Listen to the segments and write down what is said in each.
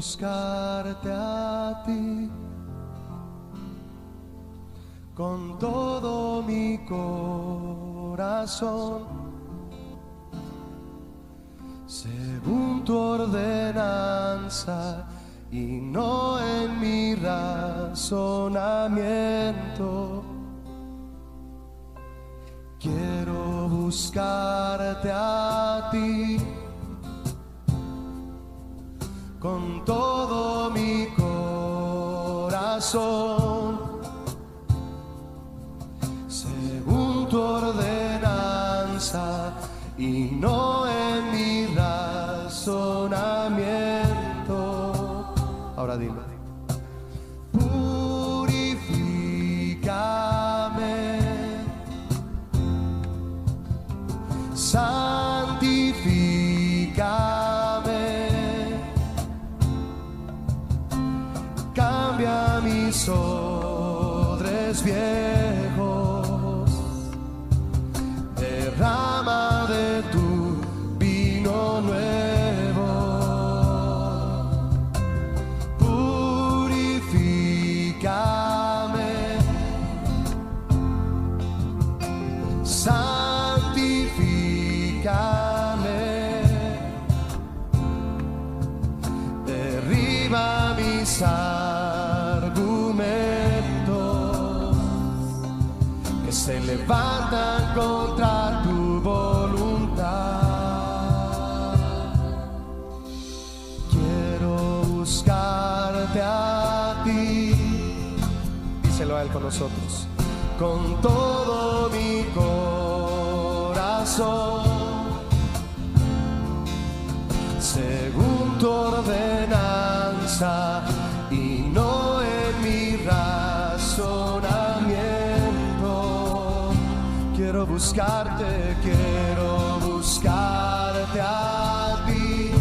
buscarte a ti con todo mi corazón, según tu ordenanza y no en mi razonamiento. Quiero buscarte a ti con todo mi corazón, según tu ordenanza y no en mi razonamiento. Ahora dime. Purifícame, santifícame, cambia mis odres viejos, derrama de tu vino nuevo, purifícame, santifícame, derriba mis argumentos que se levantan contra tu voluntad. Quiero buscarte a ti, díselo a él con nosotros, con todo mi corazón, según tu ordenanza y no en mi razonamiento. Quiero buscarte a ti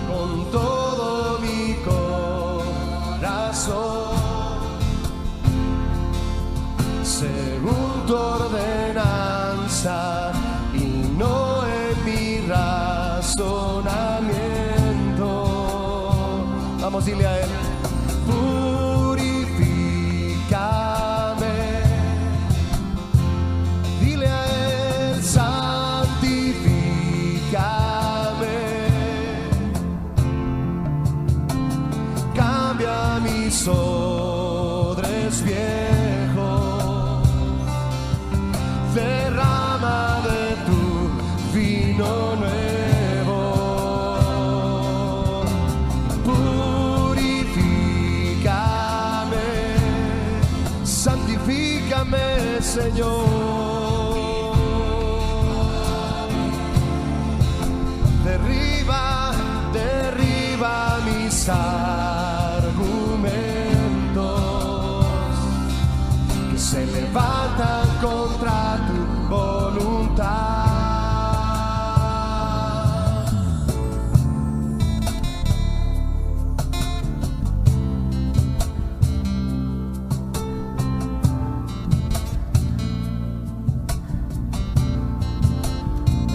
con todo mi corazón, según tu ordenanza y no en mi razonamiento. Vamos, dile a él. Purifícame, dile a él, santifícame, cambia mis odres viejos, derrama de tu vino nuevo, purifícame, santifícame, Señor, derriba mis argumentos que se levantan contra tu voluntad.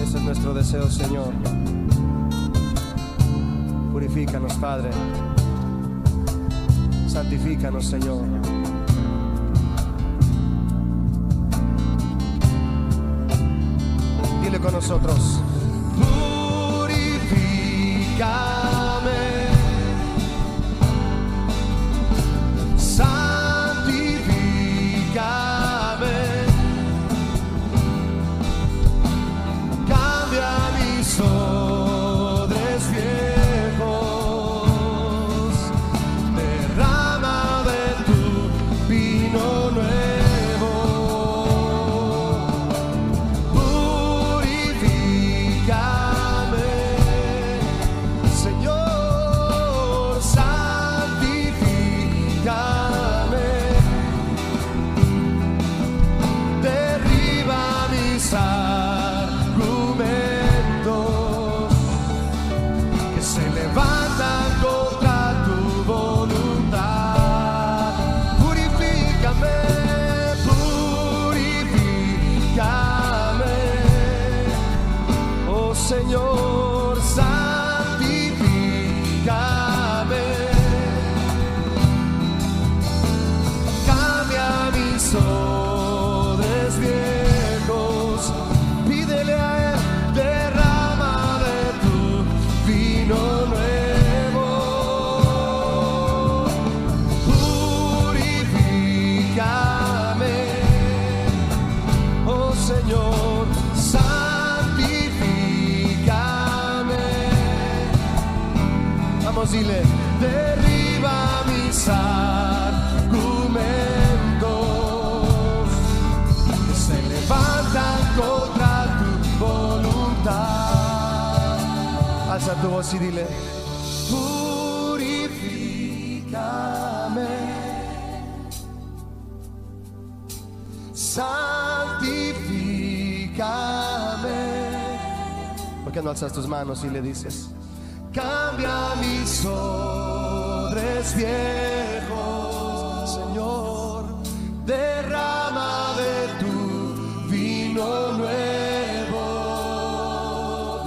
Ese es nuestro deseo, Señor. Purifícanos, Padre. Santifícanos, Señor. Dile con nosotros. Purifícame, santifícame, cambia mis odres viejos, derrama de tu vino nuevo, purifícame, Señor. dile, derriba mis argumentos que se levantan contra tu voluntad. Alza tu voz y dile, purifícame, santifícame. ¿Por qué no alzas tus manos y le dices, cambia mis odres viejos, Señor, derrama de tu vino nuevo.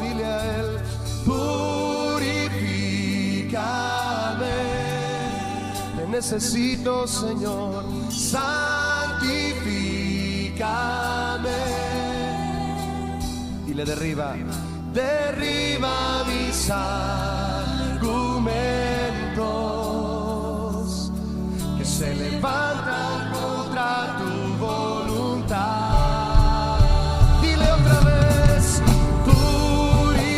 Dile a Él, purifícame, te necesito, Señor, santifícame. Y le derriba mis argumentos que se levantan contra tu voluntad. Dile otra vez, purifícame,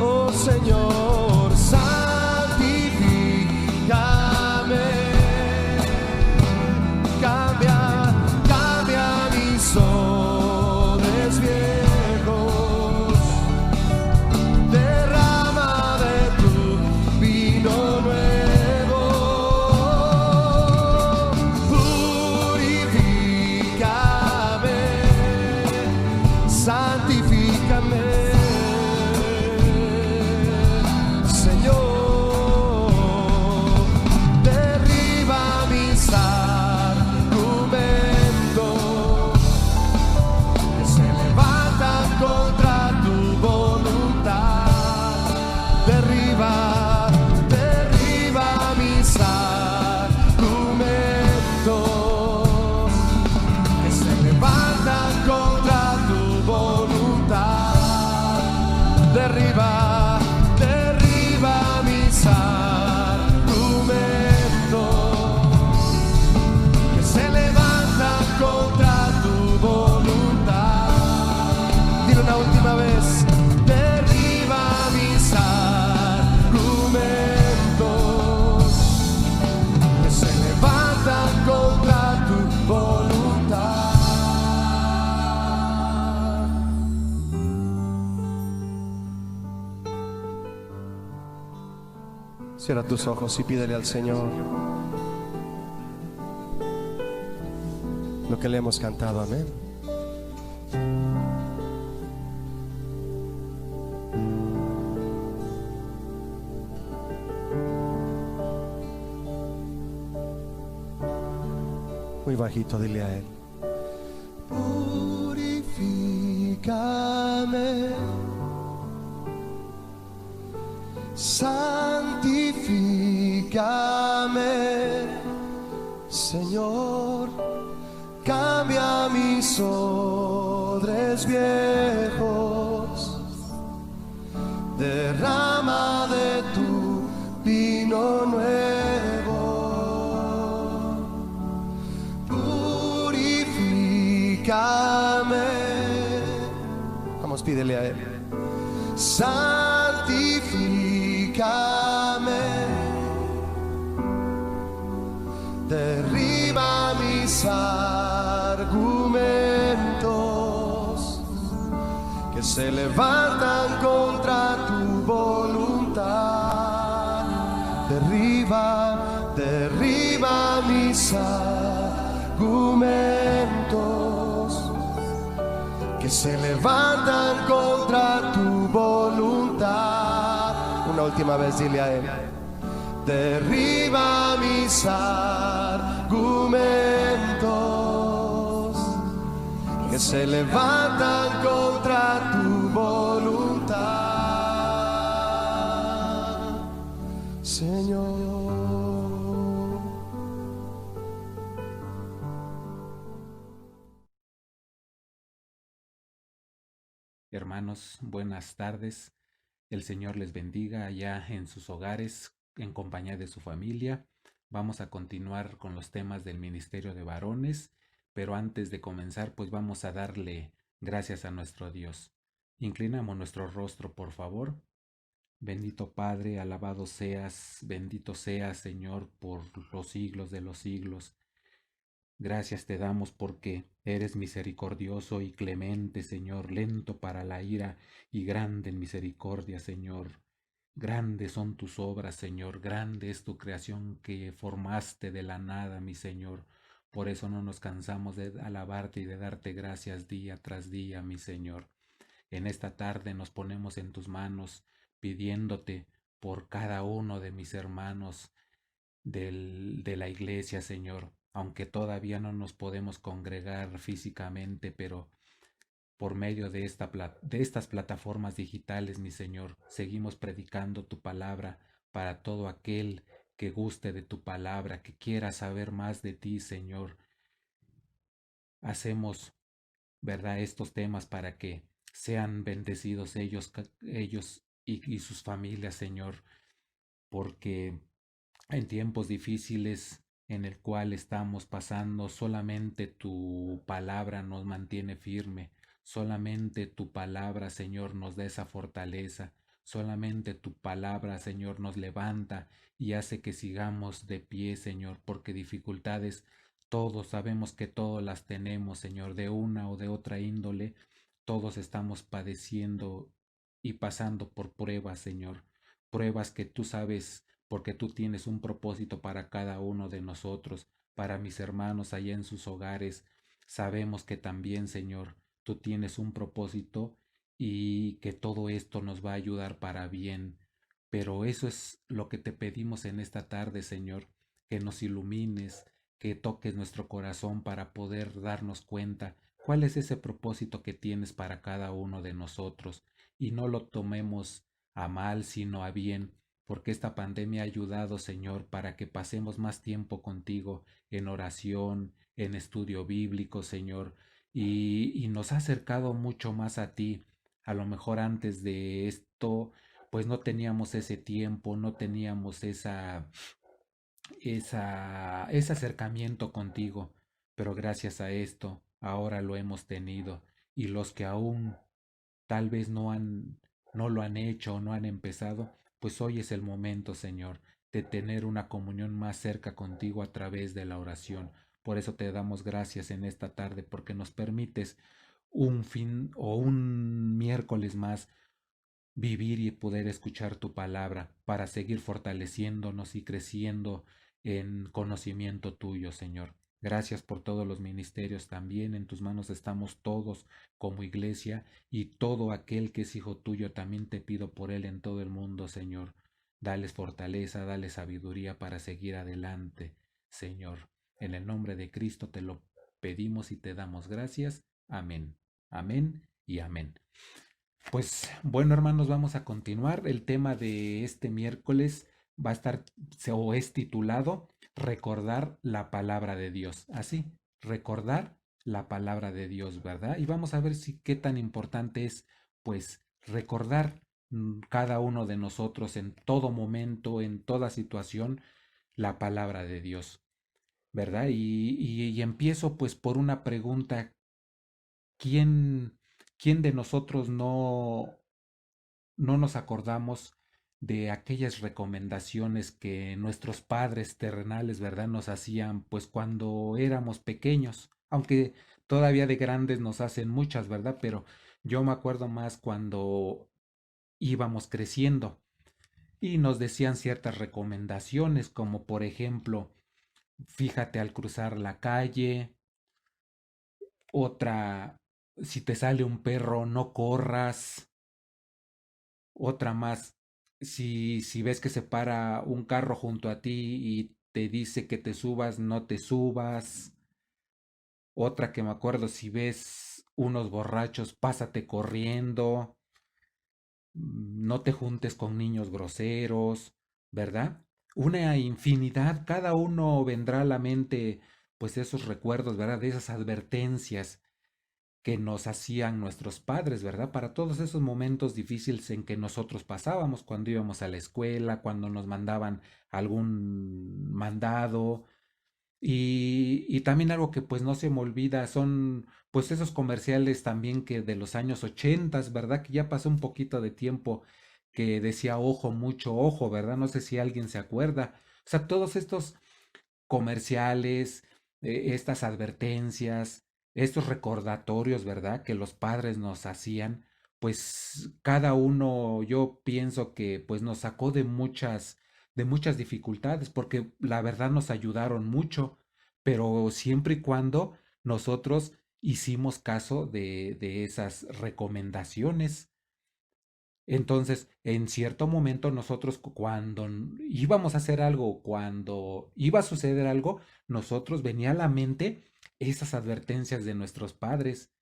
oh Señor, santifícame, cambia mis odres viejos, derrama de tu vino nuevo, purifícame, santifícame, Señor, derriba mis argumentos que se levantan contra tu voluntad. Derriba mis argumentos que se levantan contra tu voluntad. Derriba mis argumentos que se levantan contra tu voluntad. Dile una última vez, derriba mis argumentos que se levantan contra tu voluntad. Cierra tus ojos y pídele al Señor lo que le hemos cantado, amén. Muy bajito, dile a Él, purifícame, santifícame, Señor, cambia mis odres viejos, derrama de tu vino nuevo, purifícame. Vamos, pídele a Él, santifícame, derriba mis argumentos que se levantan contra tu voluntad. Derriba mis argumentos que se levantan contra tu voluntad. Una última vez, dile a Él, derriba mis argumentos que se levantan contra tu voluntad, Señor. Hermanos, buenas tardes. El Señor les bendiga allá en sus hogares, en compañía de su familia. Vamos a continuar con los temas del Ministerio de Varones, pero antes de comenzar, pues vamos a darle gracias a nuestro Dios. Inclinamos nuestro rostro, por favor. Bendito Padre, bendito seas, Señor, por los siglos de los siglos. Gracias te damos porque eres misericordioso y clemente, Señor, lento para la ira y grande en misericordia, Señor. Grandes son tus obras, Señor, grande es tu creación que formaste de la nada, mi Señor. Por eso no nos cansamos de alabarte y de darte gracias día tras día, mi Señor. En esta tarde nos ponemos en tus manos, pidiéndote por cada uno de mis hermanos de la iglesia, Señor, aunque todavía no nos podemos congregar físicamente, pero por medio de estas plataformas digitales, mi Señor, seguimos predicando tu palabra para todo aquel que guste de tu palabra, que quiera saber más de ti, Señor. Hacemos, ¿verdad?, estos temas para que sean bendecidos ellos y sus familias, Señor, porque en tiempos difíciles en el cual estamos pasando, solamente tu palabra nos mantiene firme, solamente tu palabra, Señor, nos da esa fortaleza, solamente tu palabra, Señor, nos levanta y hace que sigamos de pie, Señor, porque dificultades todos sabemos que todos las tenemos, Señor, de una o de otra índole, todos estamos padeciendo y pasando por pruebas, Señor, pruebas que tú sabes porque tú tienes un propósito para cada uno de nosotros, para mis hermanos allá en sus hogares. Sabemos que también, Señor, tú tienes un propósito y que todo esto nos va a ayudar para bien. Pero eso es lo que te pedimos en esta tarde, Señor, que nos ilumines, que toques nuestro corazón para poder darnos cuenta cuál es ese propósito que tienes para cada uno de nosotros y no lo tomemos a mal, sino a bien, porque esta pandemia ha ayudado, Señor, para que pasemos más tiempo contigo en oración, en estudio bíblico, Señor, y nos ha acercado mucho más a ti. A lo mejor antes de esto, pues no teníamos ese tiempo, no teníamos ese acercamiento contigo, pero gracias a esto, ahora lo hemos tenido, y los que aún tal vez no lo han hecho o no han empezado, pues hoy es el momento, Señor, de tener una comunión más cerca contigo a través de la oración. Por eso te damos gracias en esta tarde, porque nos permites un fin o un miércoles más vivir y poder escuchar tu palabra para seguir fortaleciéndonos y creciendo en conocimiento tuyo, Señor. Gracias por todos los ministerios también. En tus manos estamos todos como iglesia y todo aquel que es hijo tuyo también te pido por él en todo el mundo, Señor. Dales fortaleza, dales sabiduría para seguir adelante, Señor. En el nombre de Cristo te lo pedimos y te damos gracias. Amén. Amén y amén. Pues bueno, hermanos, vamos a continuar. El tema de este miércoles va a estar o es titulado Recordar la palabra de Dios. Así, recordar la palabra de Dios, ¿verdad? Y vamos a ver si qué tan importante es, pues, recordar cada uno de nosotros en todo momento, en toda situación, la palabra de Dios, ¿verdad? Y empiezo pues por una pregunta. ¿Quién, quién de nosotros no nos acordamos de aquellas recomendaciones que nuestros padres terrenales, ¿verdad?, nos hacían pues cuando éramos pequeños, aunque todavía de grandes nos hacen muchas, ¿verdad? Pero yo me acuerdo más cuando íbamos creciendo y nos decían ciertas recomendaciones, como por ejemplo, fíjate al cruzar la calle, otra, si te sale un perro, no corras. Otra más, si ves que se para un carro junto a ti y te dice que te subas, no te subas. Otra que me acuerdo, si ves unos borrachos, pásate corriendo. No te juntes con niños groseros, ¿verdad? Una infinidad, cada uno vendrá a la mente, pues esos recuerdos, ¿verdad? De esas advertencias que nos hacían nuestros padres, ¿verdad? Para todos esos momentos difíciles en que nosotros pasábamos cuando íbamos a la escuela, cuando nos mandaban algún mandado, Y también algo que pues no se me olvida son pues esos comerciales también que de los años 80, ¿verdad? Que ya pasó un poquito de tiempo que decía ojo, mucho ojo, ¿verdad? No sé si alguien se acuerda. O sea, todos estos comerciales, estas advertencias, estos recordatorios, ¿verdad? Que los padres nos hacían, pues cada uno yo pienso que pues nos sacó de muchas dificultades, porque la verdad nos ayudaron mucho, pero siempre y cuando nosotros hicimos caso de esas recomendaciones. Entonces, en cierto momento nosotros cuando íbamos a hacer algo, cuando iba a suceder algo, nosotros venía a la mente esas advertencias de nuestros padres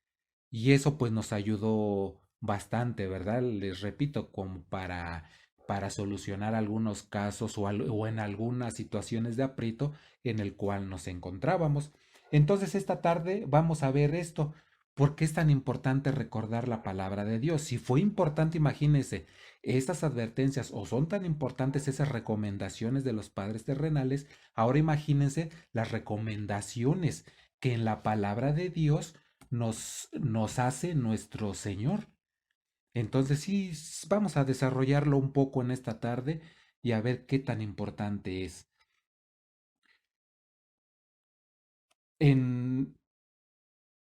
y eso pues nos ayudó bastante, ¿verdad? Les repito, como para solucionar algunos casos o en algunas situaciones de aprieto en el cual nos encontrábamos. Entonces esta tarde vamos a ver esto. ¿Por qué es tan importante recordar la palabra de Dios? Si fue importante, imagínense, estas advertencias o son tan importantes esas recomendaciones de los padres terrenales, ahora imagínense las recomendaciones que en la palabra de Dios nos hace nuestro Señor. Entonces sí, vamos a desarrollarlo un poco en esta tarde y a ver qué tan importante es. En,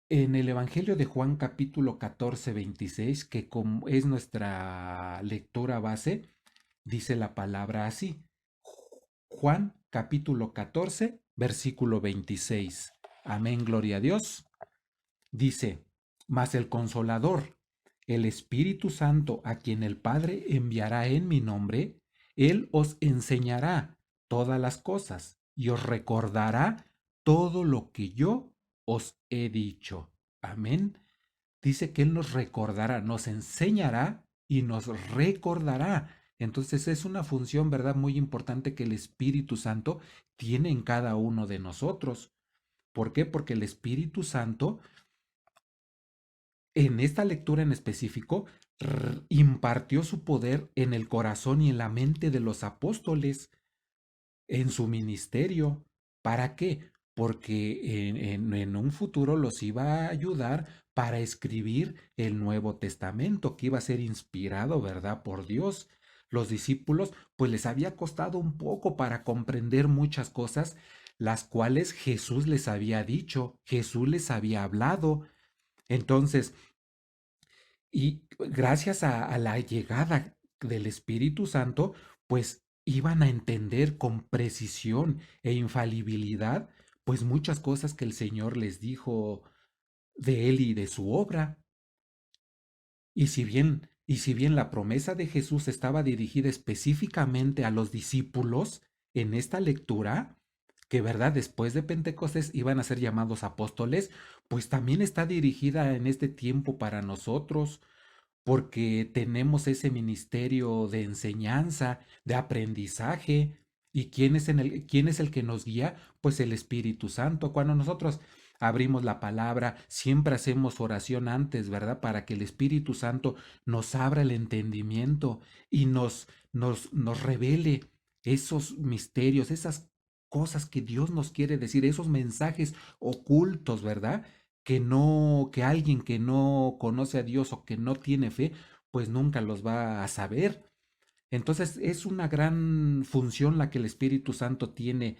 en el Evangelio de Juan capítulo 14 26 que como es nuestra lectura base, dice la palabra así. Juan capítulo 14 versículo 26. Amén, gloria a Dios. Dice, mas el Consolador, el Espíritu Santo, a quien el Padre enviará en mi nombre, Él os enseñará todas las cosas y os recordará todo lo que yo os he dicho. Amén. Dice que Él nos recordará, nos enseñará y nos recordará. Entonces es una función, ¿verdad? Muy importante que el Espíritu Santo tiene en cada uno de nosotros. ¿Por qué? Porque el Espíritu Santo en esta lectura en específico, impartió su poder en el corazón y en la mente de los apóstoles en su ministerio. ¿Para qué? Porque en un futuro los iba a ayudar para escribir el Nuevo Testamento, que iba a ser inspirado, ¿verdad?, por Dios. Los discípulos, pues les había costado un poco para comprender muchas cosas, las cuales Jesús les había dicho, Jesús les había hablado. Entonces, y gracias a la llegada del Espíritu Santo, pues iban a entender con precisión e infalibilidad, pues muchas cosas que el Señor les dijo de él y de su obra. Y si bien la promesa de Jesús estaba dirigida específicamente a los discípulos en esta lectura, que verdad, después de Pentecostés iban a ser llamados apóstoles, pues también está dirigida en este tiempo para nosotros porque tenemos ese ministerio de enseñanza, de aprendizaje. ¿Y quién es el que nos guía? Pues el Espíritu Santo. Cuando nosotros abrimos la palabra, siempre hacemos oración antes, ¿verdad? Para que el Espíritu Santo nos abra el entendimiento y nos revele esos misterios, esas cosas que Dios nos quiere decir, esos mensajes ocultos, ¿verdad? Que alguien que no conoce a Dios o que no tiene fe, pues nunca los va a saber. Entonces es una gran función la que el Espíritu Santo tiene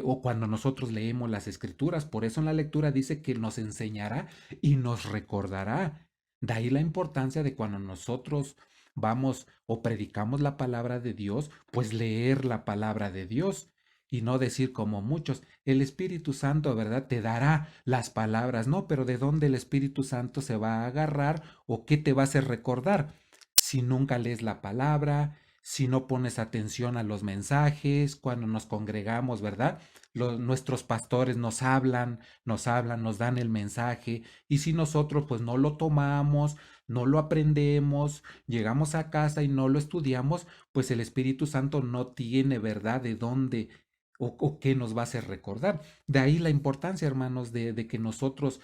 o cuando nosotros leemos las escrituras. Por eso en la lectura dice que nos enseñará y nos recordará. De ahí la importancia de cuando nosotros vamos o predicamos la palabra de Dios, pues leer la palabra de Dios y no decir como muchos, el Espíritu Santo, ¿verdad? Te dará las palabras, ¿no? Pero ¿de dónde el Espíritu Santo se va a agarrar o qué te va a hacer recordar? Si nunca lees la palabra, si no pones atención a los mensajes, cuando nos congregamos, ¿verdad? Nuestros pastores nos dan el mensaje, y si nosotros pues no lo tomamos, no lo aprendemos, llegamos a casa y no lo estudiamos, pues el Espíritu Santo no tiene, ¿verdad?, de dónde o qué nos va a hacer recordar. De ahí la importancia, hermanos, de que nosotros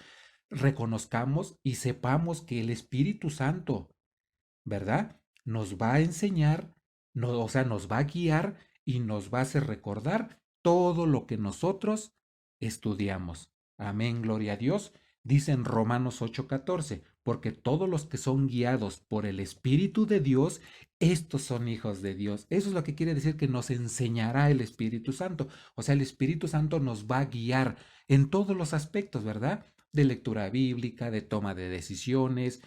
reconozcamos y sepamos que el Espíritu Santo, ¿verdad? Nos va a enseñar, no, o sea, nos va a guiar y nos va a hacer recordar todo lo que nosotros estudiamos. Amén, gloria a Dios. Dice en Romanos 8:14, porque todos los que son guiados por el Espíritu de Dios, estos son hijos de Dios. Eso es lo que quiere decir que nos enseñará el Espíritu Santo. O sea, el Espíritu Santo nos va a guiar en todos los aspectos, ¿verdad? De lectura bíblica, de toma de decisiones.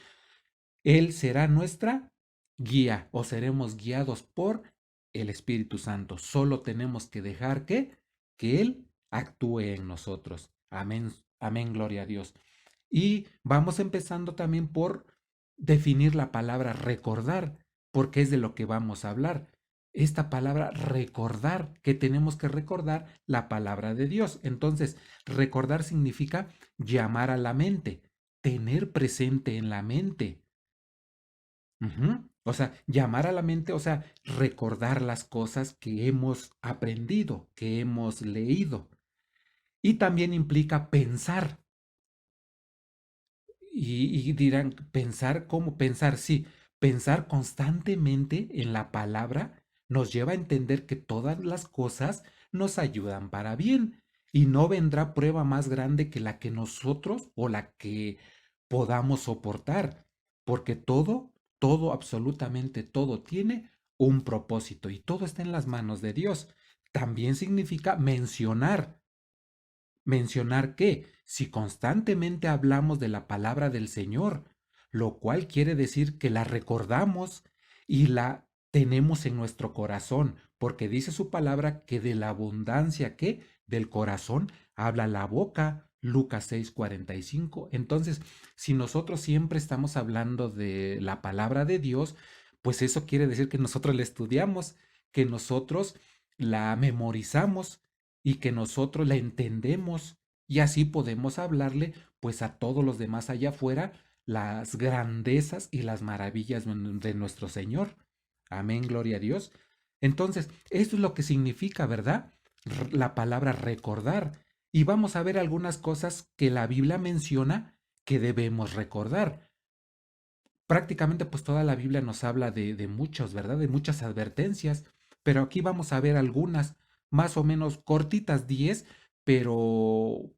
Él será nuestra guía o seremos guiados por el Espíritu Santo. Solo tenemos que dejar que Él actúe en nosotros. Amén, amén, gloria a Dios. Y vamos empezando también por definir la palabra recordar, porque es de lo que vamos a hablar. Esta palabra recordar, que tenemos que recordar la palabra de Dios. Entonces, recordar significa llamar a la mente, tener presente en la mente. O sea, llamar a la mente, o sea, recordar las cosas que hemos aprendido, que hemos leído. Y también implica pensar. Y dirán, pensar, ¿cómo pensar? Sí, pensar constantemente en la palabra nos lleva a entender que todas las cosas nos ayudan para bien y no vendrá prueba más grande que la que nosotros o la que podamos soportar, porque todo, absolutamente todo tiene un propósito y todo está en las manos de Dios. También significa mencionar. ¿Mencionar qué? Si constantemente hablamos de la palabra del Señor, lo cual quiere decir que la recordamos y la tenemos en nuestro corazón, porque dice su palabra que de la abundancia que del corazón habla la boca. Lucas 6:45. Entonces, si nosotros siempre estamos hablando de la palabra de Dios, pues eso quiere decir que nosotros la estudiamos, que nosotros la memorizamos y que nosotros la entendemos y así podemos hablarle pues a todos los demás allá afuera las grandezas y las maravillas de nuestro Señor. Amén, gloria a Dios. Entonces, esto es lo que significa, ¿verdad? La palabra recordar. Y vamos a ver algunas cosas que la Biblia menciona que debemos recordar. Prácticamente pues toda la Biblia nos habla de muchos, ¿verdad? De muchas advertencias, pero aquí vamos a ver algunas más o menos cortitas, 10, pero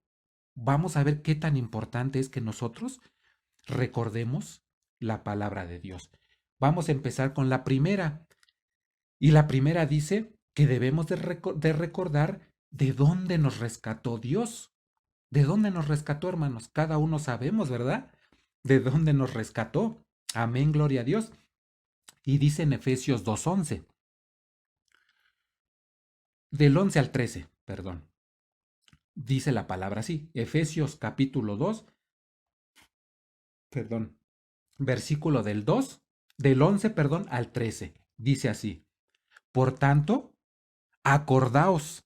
vamos a ver qué tan importante es que nosotros recordemos la palabra de Dios. Vamos a empezar con la primera, y la primera dice que debemos de recordar de dónde nos rescató Dios. ¿De dónde nos rescató, hermanos? Cada uno sabemos, ¿verdad? De dónde nos rescató. Amén, gloria a Dios. Y dice en Efesios 2:11, del 11 al 13, perdón. Dice la palabra así, Efesios capítulo 2, perdón, versículo del 11, perdón, al 13. Dice así, por tanto, acordaos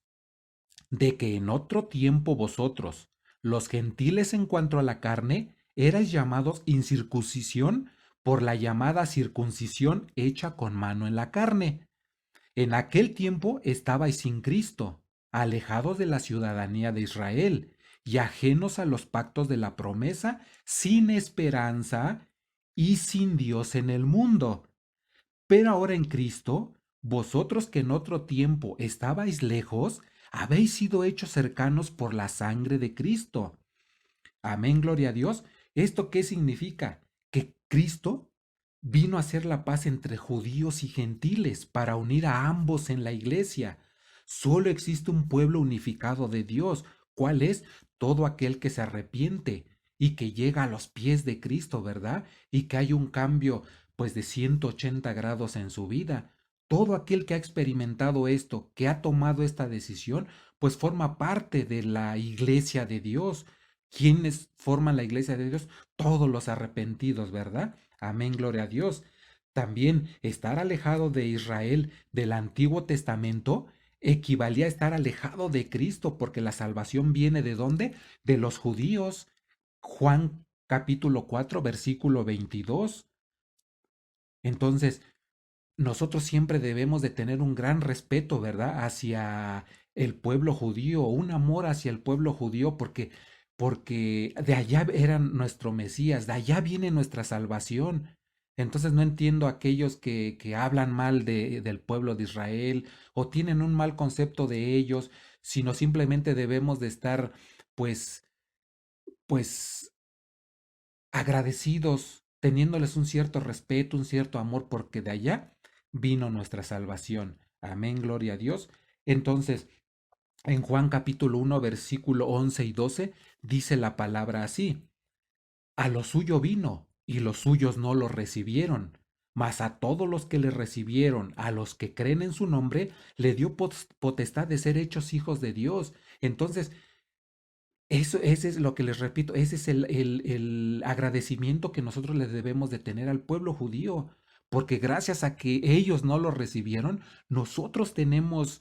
de que en otro tiempo vosotros, los gentiles en cuanto a la carne, erais llamados incircuncisión por la llamada circuncisión hecha con mano en la carne. En aquel tiempo estabais sin Cristo, alejados de la ciudadanía de Israel y ajenos a los pactos de la promesa, sin esperanza y sin Dios en el mundo. Pero ahora en Cristo, vosotros que en otro tiempo estabais lejos, habéis sido hechos cercanos por la sangre de Cristo. Amén, gloria a Dios. ¿Esto qué significa? Que Cristo vino a hacer la paz entre judíos y gentiles para unir a ambos en la iglesia. Solo existe un pueblo unificado de Dios. ¿Cuál es? Todo aquel que se arrepiente y que llega a los pies de Cristo, ¿verdad? Y que hay un cambio pues de 180 grados en su vida. Todo aquel que ha experimentado esto, que ha tomado esta decisión, pues forma parte de la iglesia de Dios. ¿Quiénes forman la iglesia de Dios? Todos los arrepentidos, ¿verdad? Amén, gloria a Dios. También estar alejado de Israel del Antiguo Testamento equivalía a estar alejado de Cristo, porque la salvación viene ¿de dónde? De los judíos. Juan capítulo 4, versículo 22. Entonces, nosotros siempre debemos de tener un gran respeto, ¿verdad? Hacia el pueblo judío, un amor hacia el pueblo judío, porque de allá era nuestro Mesías, de allá viene nuestra salvación. Entonces no entiendo a aquellos que hablan mal del pueblo de Israel o tienen un mal concepto de ellos. sino simplemente debemos de estar, pues, pues, agradecidos, teniéndoles un cierto respeto, un cierto amor, porque de allá vino nuestra salvación. Amén, gloria a Dios. Entonces, en Juan capítulo 1, versículo 11 y 12, dice la palabra así: a lo suyo vino, y los suyos no lo recibieron. Mas a todos los que le recibieron, a los que creen en su nombre, le dio potestad de ser hechos hijos de Dios. Entonces, eso, ese es lo que les repito, ese es el agradecimiento que nosotros le debemos de tener al pueblo judío, porque gracias a que ellos no lo recibieron, nosotros tenemos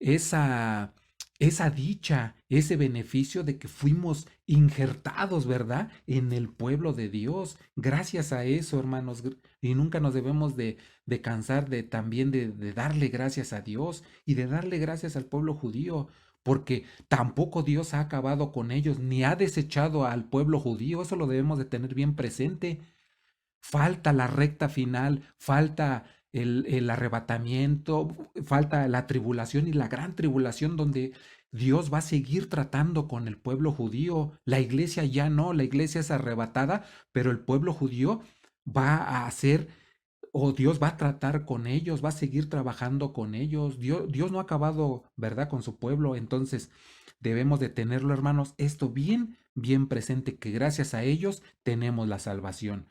esa, esa dicha, ese beneficio de que fuimos injertados, ¿verdad? En el pueblo de Dios. Gracias a eso, hermanos, y nunca nos debemos de cansar de también de darle gracias a Dios y de darle gracias al pueblo judío, porque tampoco Dios ha acabado con ellos, ni ha desechado al pueblo judío. Eso lo debemos de tener bien presente. Falta la recta final, falta el arrebatamiento, falta la tribulación y la gran tribulación donde Dios va a seguir tratando con el pueblo judío. La iglesia ya no, la iglesia es arrebatada, pero el pueblo judío va a hacer, o Dios va a tratar con ellos, va a seguir trabajando con ellos. Dios no ha acabado, ¿verdad?, con su pueblo. Entonces debemos de tenerlo, hermanos, esto bien, bien presente, que gracias a ellos tenemos la salvación.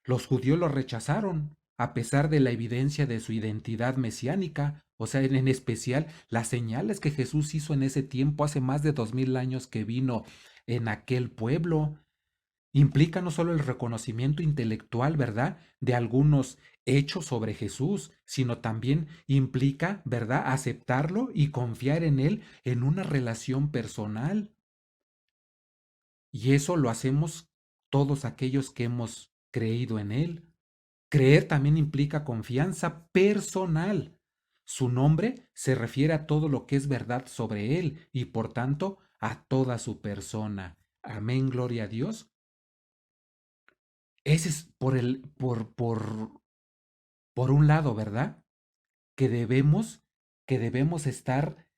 Los judíos lo rechazaron, a pesar de la evidencia de su identidad mesiánica, o sea, en especial las señales que Jesús hizo en ese tiempo, hace más de 2000 años que vino en aquel pueblo. Implica no solo el reconocimiento intelectual, ¿verdad?, de algunos hechos sobre Jesús, sino también implica, ¿verdad?, aceptarlo y confiar en él en una relación personal. Y eso lo hacemos todos aquellos que hemos creído en él. Creer también implica confianza personal. Su nombre se refiere a todo lo que es verdad sobre él y por tanto a toda su persona. Amén, gloria a Dios. Ese es por un lado, ¿verdad? Que debemos estar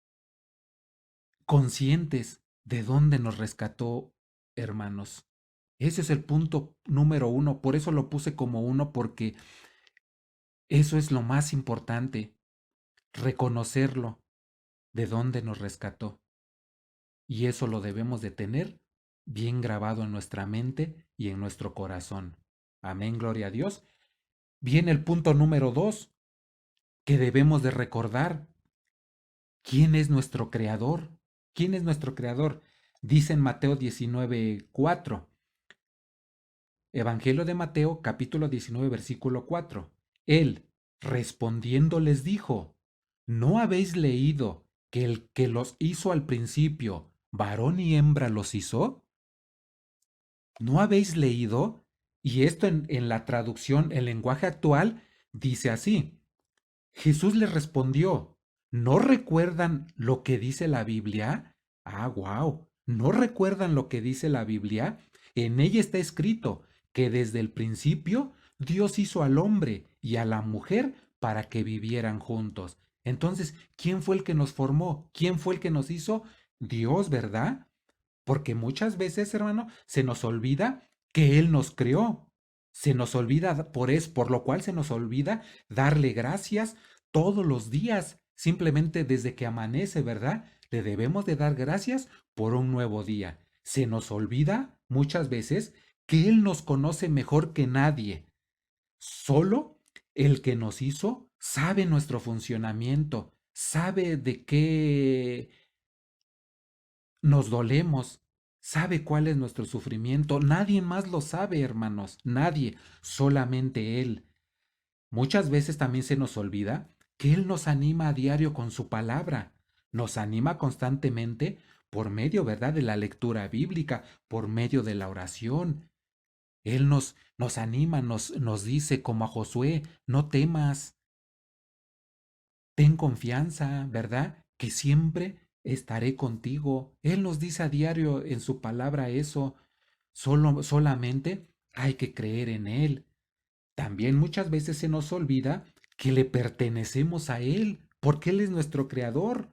conscientes de dónde nos rescató, hermanos. Ese es el punto número uno. Por eso lo puse como uno, porque eso es lo más importante, reconocerlo, de dónde nos rescató. Y eso lo debemos de tener bien grabado en nuestra mente y en nuestro corazón. Amén, gloria a Dios. Viene el punto número dos, que debemos de recordar. ¿Quién es nuestro creador? ¿Quién es nuestro creador? Dice en Mateo 19:4. Evangelio de Mateo, capítulo 19, versículo 4. Él, respondiendo, les dijo: ¿no habéis leído que el que los hizo al principio, varón y hembra los hizo? ¿No habéis leído? Y esto en la traducción, el lenguaje actual, dice así. Jesús les respondió: ¿no recuerdan lo que dice la Biblia? Ah, wow. ¿No recuerdan lo que dice la Biblia? En ella está escrito que desde el principio Dios hizo al hombre y a la mujer para que vivieran juntos. Entonces, ¿quién fue el que nos formó? ¿Quién fue el que nos hizo? Dios, ¿verdad? Porque muchas veces, hermano, se nos olvida que Él nos creó. Se nos olvida, por lo cual se nos olvida darle gracias todos los días, simplemente desde que amanece, ¿verdad? Le debemos de dar gracias por un nuevo día. Se nos olvida muchas veces que Él nos conoce mejor que nadie. Solo el que nos hizo sabe nuestro funcionamiento, sabe de qué nos dolemos, sabe cuál es nuestro sufrimiento. Nadie más lo sabe, hermanos, nadie, solamente Él. Muchas veces también se nos olvida que Él nos anima a diario con su palabra, nos anima constantemente por medio, ¿verdad?, de la lectura bíblica, por medio de la oración. Él nos anima, nos dice como a Josué: no temas, ten confianza, ¿verdad?, que siempre estaré contigo. Él nos dice a diario en su palabra eso. Solamente hay que creer en Él. También muchas veces se nos olvida que le pertenecemos a Él, porque Él es nuestro creador.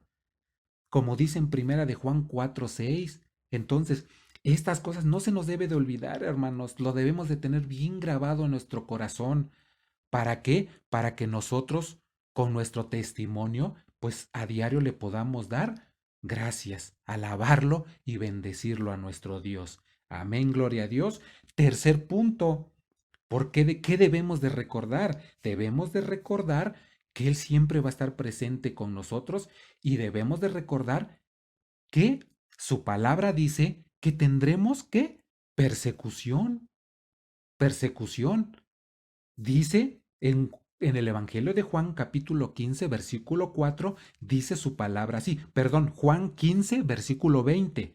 como dice en primera de Juan 4:6. Entonces, estas cosas no se nos debe de olvidar, hermanos, lo debemos de tener bien grabado en nuestro corazón. ¿Para qué? Para que nosotros, con nuestro testimonio, pues a diario le podamos dar gracias, alabarlo y bendecirlo a nuestro Dios. Amén, gloria a Dios. Tercer punto, ¿qué debemos de recordar? Debemos de recordar que Él siempre va a estar presente con nosotros y debemos de recordar que su palabra dice que tendremos que persecución, persecución. Dice en el Evangelio de Juan capítulo 15 versículo 4, dice su palabra así, perdón, Juan 15 versículo 20.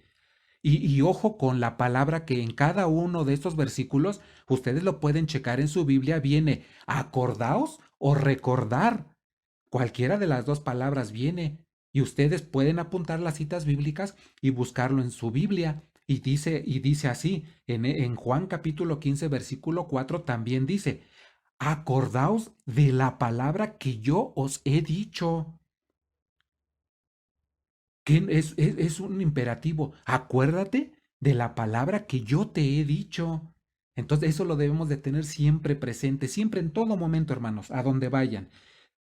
Y ojo con la palabra que en cada uno de estos versículos, ustedes lo pueden checar en su Biblia, viene acordaos o recordar. Cualquiera de las dos palabras viene. Y ustedes pueden apuntar las citas bíblicas y buscarlo en su Biblia. Y dice así, en Juan capítulo 15 versículo 4 también dice, acordaos de la palabra que yo os he dicho. Que es un imperativo. Acuérdate de la palabra que yo te he dicho. Entonces eso lo debemos de tener siempre presente, siempre en todo momento, hermanos, a donde vayan.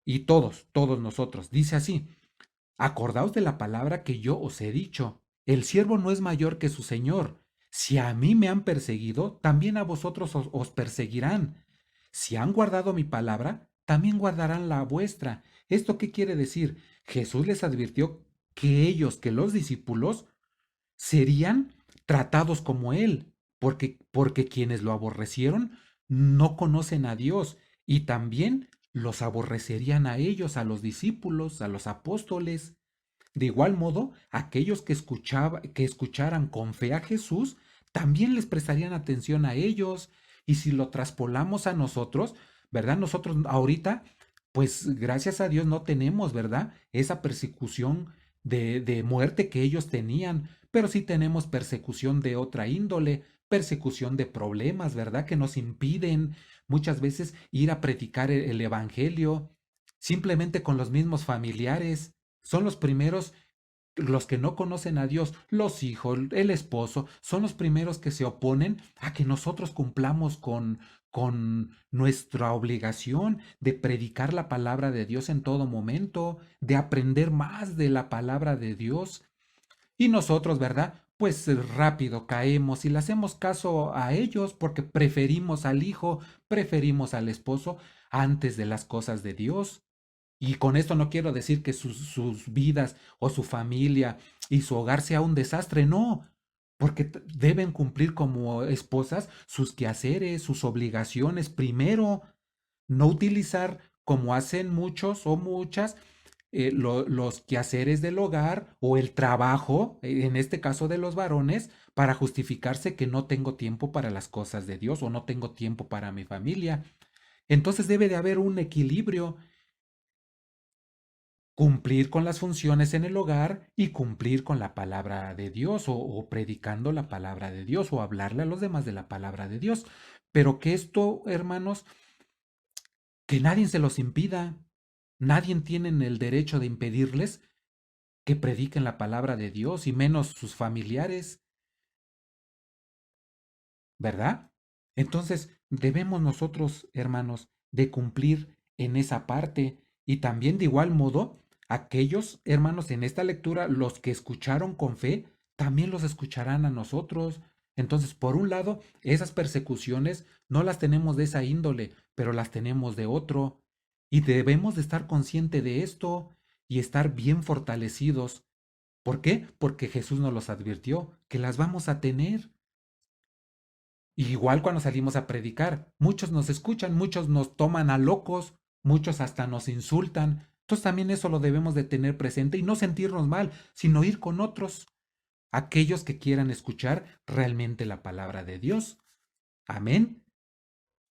Y todos nosotros. Dice así, acordaos de la palabra que yo os he dicho. El siervo no es mayor que su señor. Si a mí me han perseguido, también a vosotros os perseguirán. Si han guardado mi palabra, también guardarán la vuestra. ¿Esto qué quiere decir? Jesús les advirtió que los discípulos, serían tratados como Él, porque quienes lo aborrecieron no conocen a Dios y también los aborrecerían a ellos, a los discípulos, a los apóstoles. De igual modo, aquellos que escucharan con fe a Jesús, también les prestarían atención a ellos. Y si lo traspolamos a nosotros, ¿verdad? Nosotros ahorita, pues gracias a Dios no tenemos, ¿verdad? Esa persecución de muerte que ellos tenían, pero sí tenemos persecución de otra índole, persecución de problemas, ¿verdad? Que nos impiden muchas veces ir a predicar el Evangelio, simplemente con los mismos familiares. Son los primeros, los que no conocen a Dios, los hijos, el esposo, son los primeros que se oponen a que nosotros cumplamos con nuestra obligación de predicar la palabra de Dios en todo momento, de aprender más de la palabra de Dios. Y nosotros, ¿verdad? Pues rápido caemos y le hacemos caso a ellos porque preferimos al hijo, preferimos al esposo antes de las cosas de Dios. Y con esto no quiero decir que sus vidas o su familia y su hogar sea un desastre, no, porque deben cumplir como esposas sus quehaceres, sus obligaciones primero, no utilizar como hacen muchos o muchas los quehaceres del hogar o el trabajo, en este caso de los varones, para justificarse que no tengo tiempo para las cosas de Dios o no tengo tiempo para mi familia. Entonces debe de haber un equilibrio, cumplir con las funciones en el hogar y cumplir con la palabra de Dios o predicando la palabra de Dios o hablarle a los demás de la palabra de Dios. Pero que esto, hermanos, que nadie se los impida. Nadie tiene el derecho de impedirles que prediquen la palabra de Dios y menos sus familiares, ¿verdad? Entonces, debemos nosotros, hermanos, de cumplir en esa parte y también de igual modo, aquellos hermanos en esta lectura, los que escucharon con fe, también los escucharán a nosotros. Entonces, por un lado, esas persecuciones no las tenemos de esa índole, pero las tenemos de otro. Y debemos de estar consciente de esto y estar bien fortalecidos. ¿Por qué? Porque Jesús nos los advirtió, que las vamos a tener. Igual cuando salimos a predicar, muchos nos escuchan, muchos nos toman a locos, muchos hasta nos insultan. Entonces también eso lo debemos de tener presente y no sentirnos mal, sino ir con otros, aquellos que quieran escuchar realmente la palabra de Dios. Amén.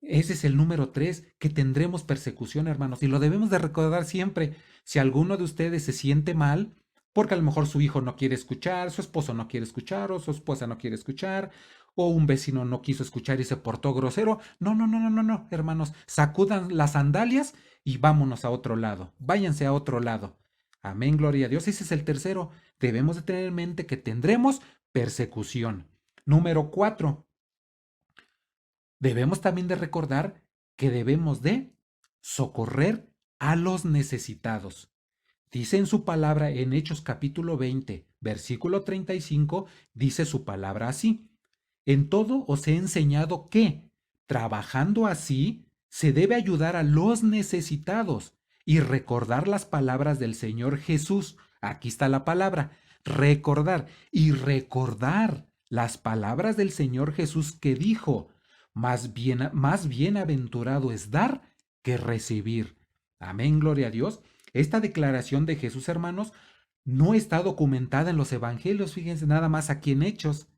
Ese es el número 3, que tendremos persecución, hermanos, y lo debemos de recordar siempre. Si alguno de ustedes se siente mal, porque a lo mejor su hijo no quiere escuchar, su esposo no quiere escuchar, o su esposa no quiere escuchar, o un vecino no quiso escuchar y se portó grosero. No, no, no, no, no, no, hermanos, sacudan las sandalias y vámonos a otro lado. Váyanse a otro lado. Amén, gloria a Dios. Ese es el tercero. debemos de tener en mente que tendremos persecución. Número 4, debemos también de recordar que debemos de socorrer a los necesitados. Dice en su palabra en Hechos capítulo 20, versículo 35, dice su palabra así: en todo os he enseñado que, trabajando así, se debe ayudar a los necesitados y recordar las palabras del Señor Jesús. Aquí está la palabra, recordar y recordar las palabras del Señor Jesús que dijo: más bienaventurado es dar que recibir. Amén, gloria a Dios. Esta declaración de Jesús, hermanos, no está documentada en los evangelios, fíjense nada más aquí en Hechos,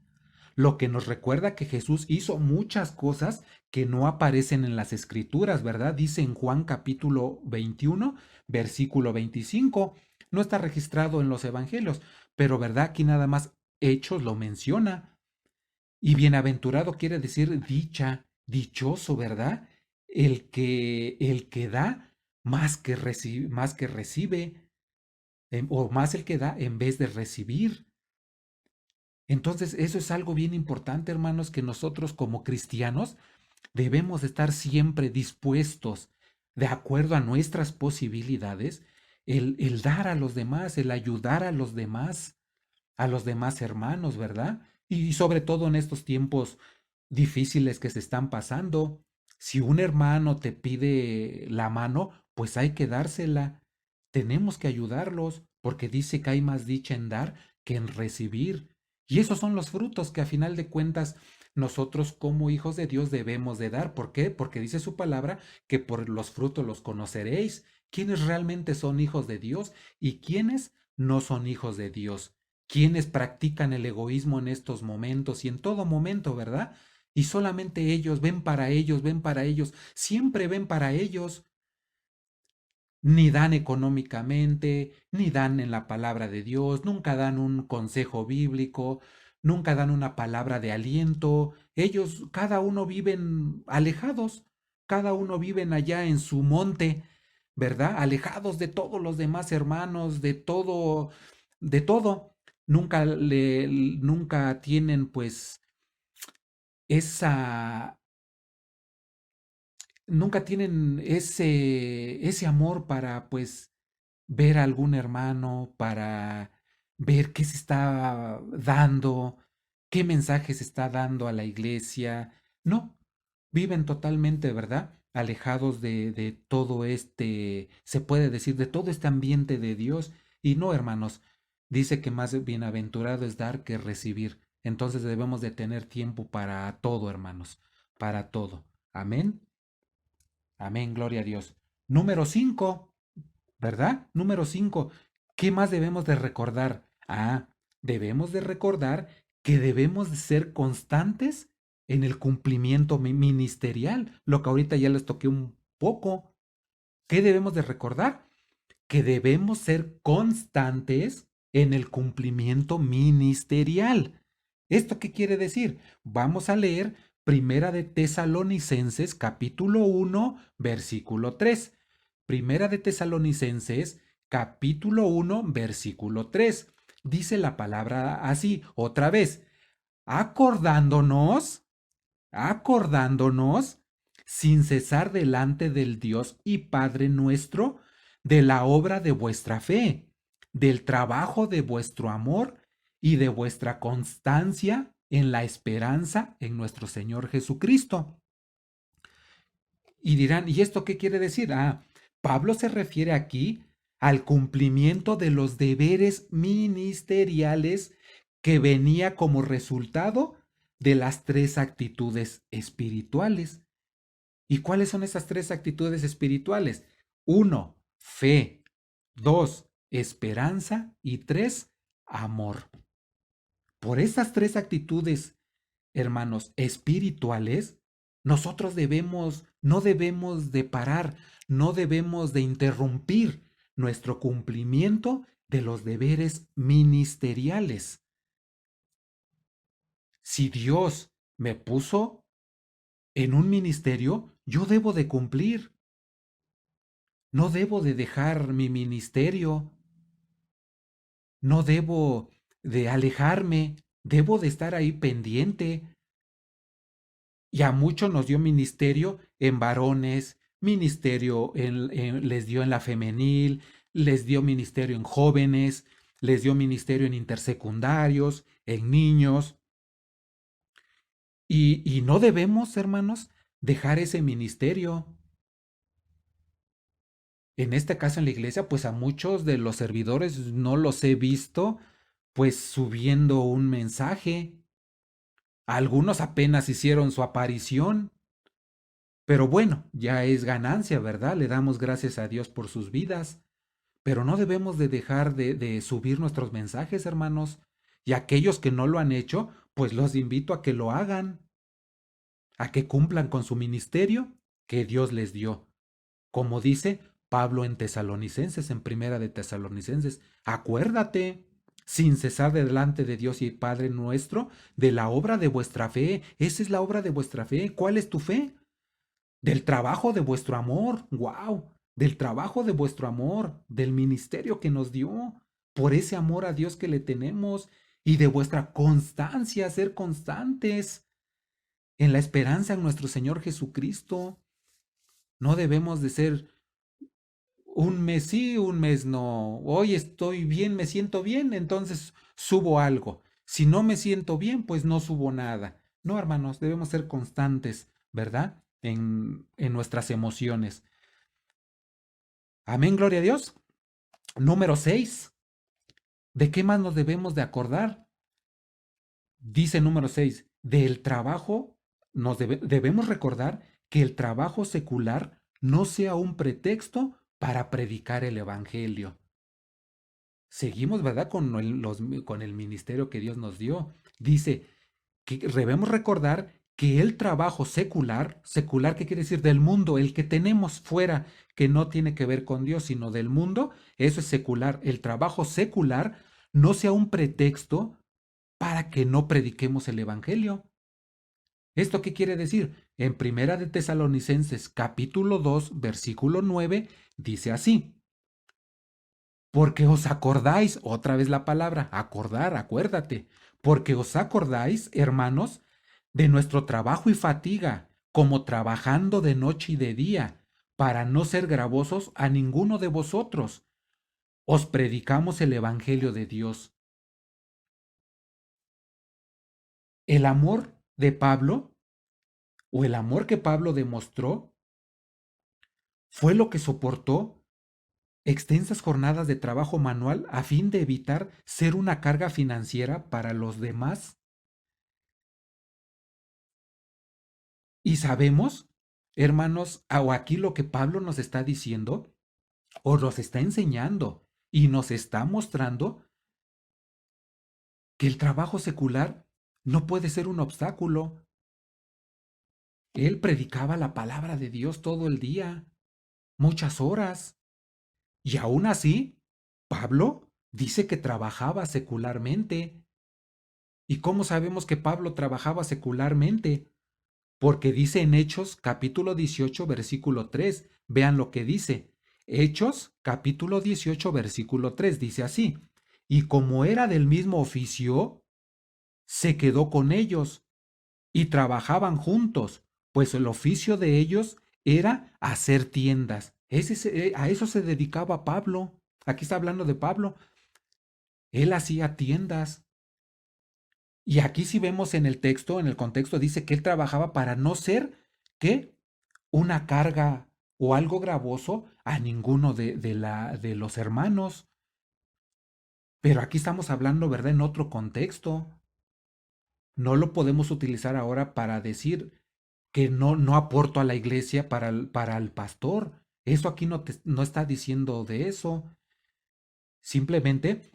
lo que nos recuerda que Jesús hizo muchas cosas que no aparecen en las escrituras, ¿verdad? Dice en Juan capítulo 21, versículo 25, no está registrado en los evangelios, pero ¿verdad? Aquí nada más Hechos lo menciona. Y bienaventurado quiere decir dicha, dichoso, ¿verdad? El que da más que recibe, o más el que da en vez de recibir. Entonces, eso es algo bien importante, hermanos, que nosotros como cristianos debemos estar siempre dispuestos, de acuerdo a nuestras posibilidades, el dar a los demás, el ayudar a los demás hermanos, ¿verdad? Y sobre todo en estos tiempos difíciles que se están pasando. Si un hermano te pide la mano, pues hay que dársela. Tenemos que ayudarlos, porque dice que hay más dicha en dar que en recibir. Y esos son los frutos que a final de cuentas nosotros como hijos de Dios debemos de dar. ¿Por qué? Porque dice su palabra que por los frutos los conoceréis. ¿Quiénes realmente son hijos de Dios y quiénes no son hijos de Dios? ¿Quiénes practican el egoísmo en estos momentos y en todo momento, verdad? Y solamente ellos ven para ellos, siempre ven para ellos. Ni dan económicamente, ni dan en la palabra de Dios, nunca dan un consejo bíblico, nunca dan una palabra de aliento. Ellos, cada uno viven alejados, cada uno viven allá en su monte, ¿verdad? Alejados de todos los demás hermanos, de todo, de todo. Nunca tienen pues esa, nunca tienen ese amor para pues ver a algún hermano, para ver qué se está dando, qué mensaje se está dando a la iglesia. No, viven totalmente, ¿verdad? Alejados de todo este, se puede decir, de todo este ambiente de Dios. Y no, hermanos, dice que más bienaventurado es dar que recibir. Entonces debemos de tener tiempo para todo, hermanos, para todo. Amén. Amén, gloria a Dios. Número 5, ¿verdad? Número 5. ¿Qué más debemos de recordar? Debemos de recordar que debemos de ser constantes en el cumplimiento ministerial, lo que ahorita ya les toqué un poco. ¿Qué debemos de recordar? Que debemos ser constantes en el cumplimiento ministerial. ¿Esto qué quiere decir? Vamos a leer Primera de Tesalonicenses capítulo 1, versículo 3. Primera de Tesalonicenses capítulo 1, versículo 3. Dice la palabra así, otra vez, acordándonos, acordándonos, sin cesar delante del Dios y Padre nuestro, de la obra de vuestra fe, del trabajo de vuestro amor y de vuestra constancia en la esperanza en nuestro Señor Jesucristo. Y dirán, ¿y esto qué quiere decir? Pablo se refiere aquí al cumplimiento de los deberes ministeriales que venía como resultado de las tres actitudes espirituales. ¿Y cuáles son esas tres actitudes espirituales? 1, fe. 2, esperanza. Y 3, amor. Por estas tres actitudes, hermanos, espirituales, nosotros no debemos de parar, no debemos de interrumpir nuestro cumplimiento de los deberes ministeriales. Si Dios me puso en un ministerio, yo debo de cumplir. No debo de dejar mi ministerio. no debo de alejarme, debo de estar ahí pendiente. Y a muchos nos dio ministerio en varones, ministerio les dio en la femenil, les dio ministerio en jóvenes, les dio ministerio en intersecundarios, en niños. Y no debemos, hermanos, dejar ese ministerio. En este caso en la iglesia, pues a muchos de los servidores no los he visto, pues subiendo un mensaje. Algunos apenas hicieron su aparición. Pero bueno, ya es ganancia, ¿verdad? Le damos gracias a Dios por sus vidas. Pero no debemos de dejar de subir nuestros mensajes, hermanos. Y aquellos que no lo han hecho, pues los invito a que lo hagan, a que cumplan con su ministerio que Dios les dio. Como dice Pablo en Tesalonicenses, en Primera de Tesalonicenses, acuérdate, sin cesar delante de Dios y Padre nuestro, de la obra de vuestra fe. Esa es la obra de vuestra fe. ¿Cuál es tu fe? Del trabajo de vuestro amor, wow, del trabajo de vuestro amor, del ministerio que nos dio, por ese amor a Dios que le tenemos y de vuestra constancia, ser constantes en la esperanza en nuestro Señor Jesucristo. No debemos de ser un mes sí, un mes no. Hoy estoy bien, me siento bien, entonces subo algo. Si no me siento bien, pues no subo nada. No, hermanos, debemos ser constantes, ¿verdad? En nuestras emociones. Amén, gloria a Dios. Número 6. ¿De qué más nos debemos de acordar? Dice número 6. Del trabajo, debemos recordar que el trabajo secular no sea un pretexto para predicar el Evangelio. Seguimos, ¿verdad? Con el ministerio que Dios nos dio. Dice que debemos recordar que el trabajo secular, secular, ¿qué quiere decir? Del mundo, el que tenemos fuera, que no tiene que ver con Dios, sino del mundo, eso es secular. El trabajo secular no sea un pretexto para que no prediquemos el Evangelio. ¿Esto qué quiere decir? En Primera de Tesalonicenses, capítulo 2, versículo 9, dice así. Porque os acordáis, otra vez la palabra, acordar, acuérdate, porque os acordáis, hermanos, de nuestro trabajo y fatiga, como trabajando de noche y de día, para no ser gravosos a ninguno de vosotros. Os predicamos el Evangelio de Dios. El amor de Pablo, o el amor que Pablo demostró, fue lo que soportó extensas jornadas de trabajo manual a fin de evitar ser una carga financiera para los demás. Y sabemos, hermanos, o aquí lo que Pablo nos está diciendo, o nos está enseñando y nos está mostrando que el trabajo secular no puede ser un obstáculo. Él predicaba la palabra de Dios todo el día, muchas horas, y aún así, Pablo dice que trabajaba secularmente. ¿Y cómo sabemos que Pablo trabajaba secularmente? Porque dice en Hechos capítulo 18 versículo 3, vean lo que dice. Hechos capítulo 18 versículo 3 dice así, y como era del mismo oficio, se quedó con ellos y trabajaban juntos, pues el oficio de ellos era hacer tiendas. A eso se dedicaba Pablo. Aquí está hablando de Pablo. Él hacía tiendas. Y aquí si vemos en el texto, en el contexto, dice que él trabajaba para no ser, ¿qué? Una carga o algo gravoso a ninguno de los hermanos. Pero aquí estamos hablando, ¿verdad? En otro contexto. No lo podemos utilizar ahora para decir que no aporto a la iglesia para el pastor. Eso aquí no está diciendo de eso. Simplemente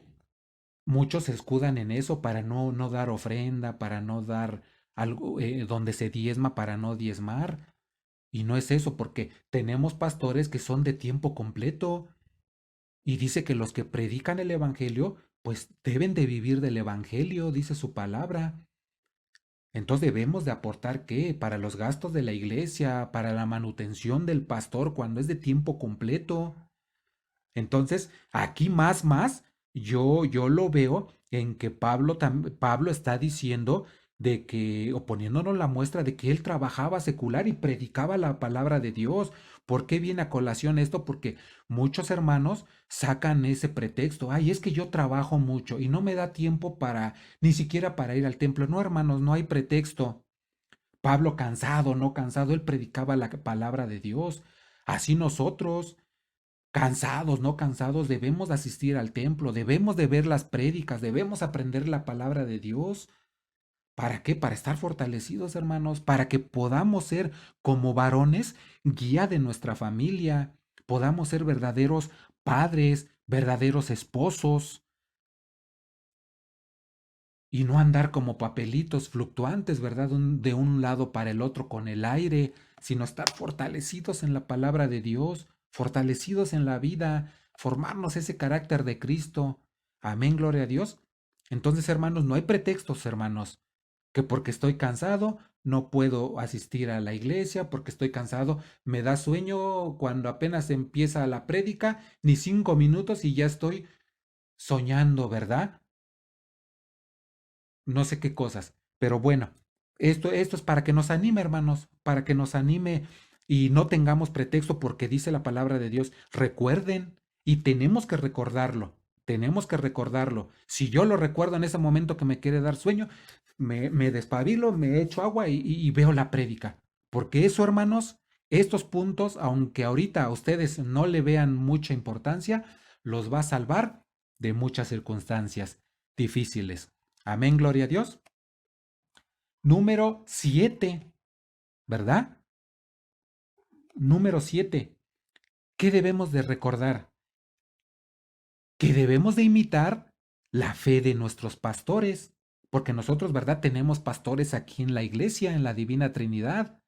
muchos se escudan en eso para no dar ofrenda, para no dar algo donde se diezma, para no diezmar. Y no es eso, porque tenemos pastores que son de tiempo completo. Y dice que los que predican el Evangelio, pues deben de vivir del Evangelio, dice su palabra. Entonces debemos de aportar ¿qué? Para los gastos de la iglesia, para la manutención del pastor cuando es de tiempo completo. Entonces, aquí más, yo lo veo en que Pablo está diciendo de que, o poniéndonos la muestra de que él trabajaba secular y predicaba la palabra de Dios. ¿Por qué viene a colación esto? Porque muchos hermanos sacan ese pretexto. Ay, es que yo trabajo mucho y no me da tiempo para, ni siquiera para ir al templo. No, hermanos, no hay pretexto. Pablo cansado, no cansado, él predicaba la palabra de Dios. Así nosotros, cansados, no cansados, debemos de asistir al templo, debemos de ver las prédicas, debemos aprender la palabra de Dios. ¿Para qué? Para estar fortalecidos, hermanos, para que podamos ser como varones guía de nuestra familia, podamos ser verdaderos padres, verdaderos esposos y no andar como papelitos fluctuantes, ¿verdad? De un lado para el otro con el aire, sino estar fortalecidos en la palabra de Dios, fortalecidos en la vida, formarnos ese carácter de Cristo. Amén, gloria a Dios. Entonces, hermanos, no hay pretextos, hermanos, que porque estoy cansado no puedo asistir a la iglesia, porque estoy cansado, me da sueño cuando apenas empieza la prédica, ni 5 minutos y ya estoy soñando, ¿verdad? No sé qué cosas, pero bueno, esto es para que nos anime, hermanos, para que nos anime y no tengamos pretexto porque dice la palabra de Dios, recuerden y tenemos que recordarlo. Si yo lo recuerdo en ese momento que me quiere dar sueño, me despabilo, me echo agua y veo la prédica, porque eso, hermanos, estos puntos, aunque ahorita a ustedes no le vean mucha importancia, los va a salvar de muchas circunstancias difíciles. Amén, gloria a Dios. Número 7, ¿verdad? Número 7. ¿Qué debemos de recordar? Que debemos de imitar la fe de nuestros pastores, porque nosotros, ¿verdad? Tenemos pastores aquí en la iglesia, en la Divina Trinidad.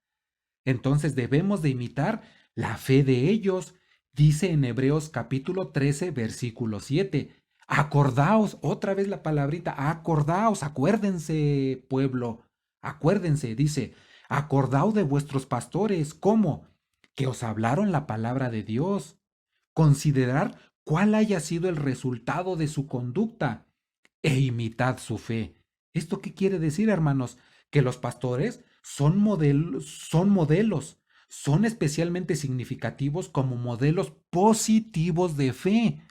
Entonces debemos de imitar la fe de ellos. Dice en Hebreos capítulo 13, versículo 7. Acordaos, otra vez la palabrita, acordaos, acuérdense, pueblo, acuérdense, dice, acordaos de vuestros pastores, ¿cómo? Que os hablaron la palabra de Dios. Considerar cuál haya sido el resultado de su conducta e imitad su fe. ¿Esto qué quiere decir, hermanos? Que los pastores son especialmente significativos como modelos positivos de fe,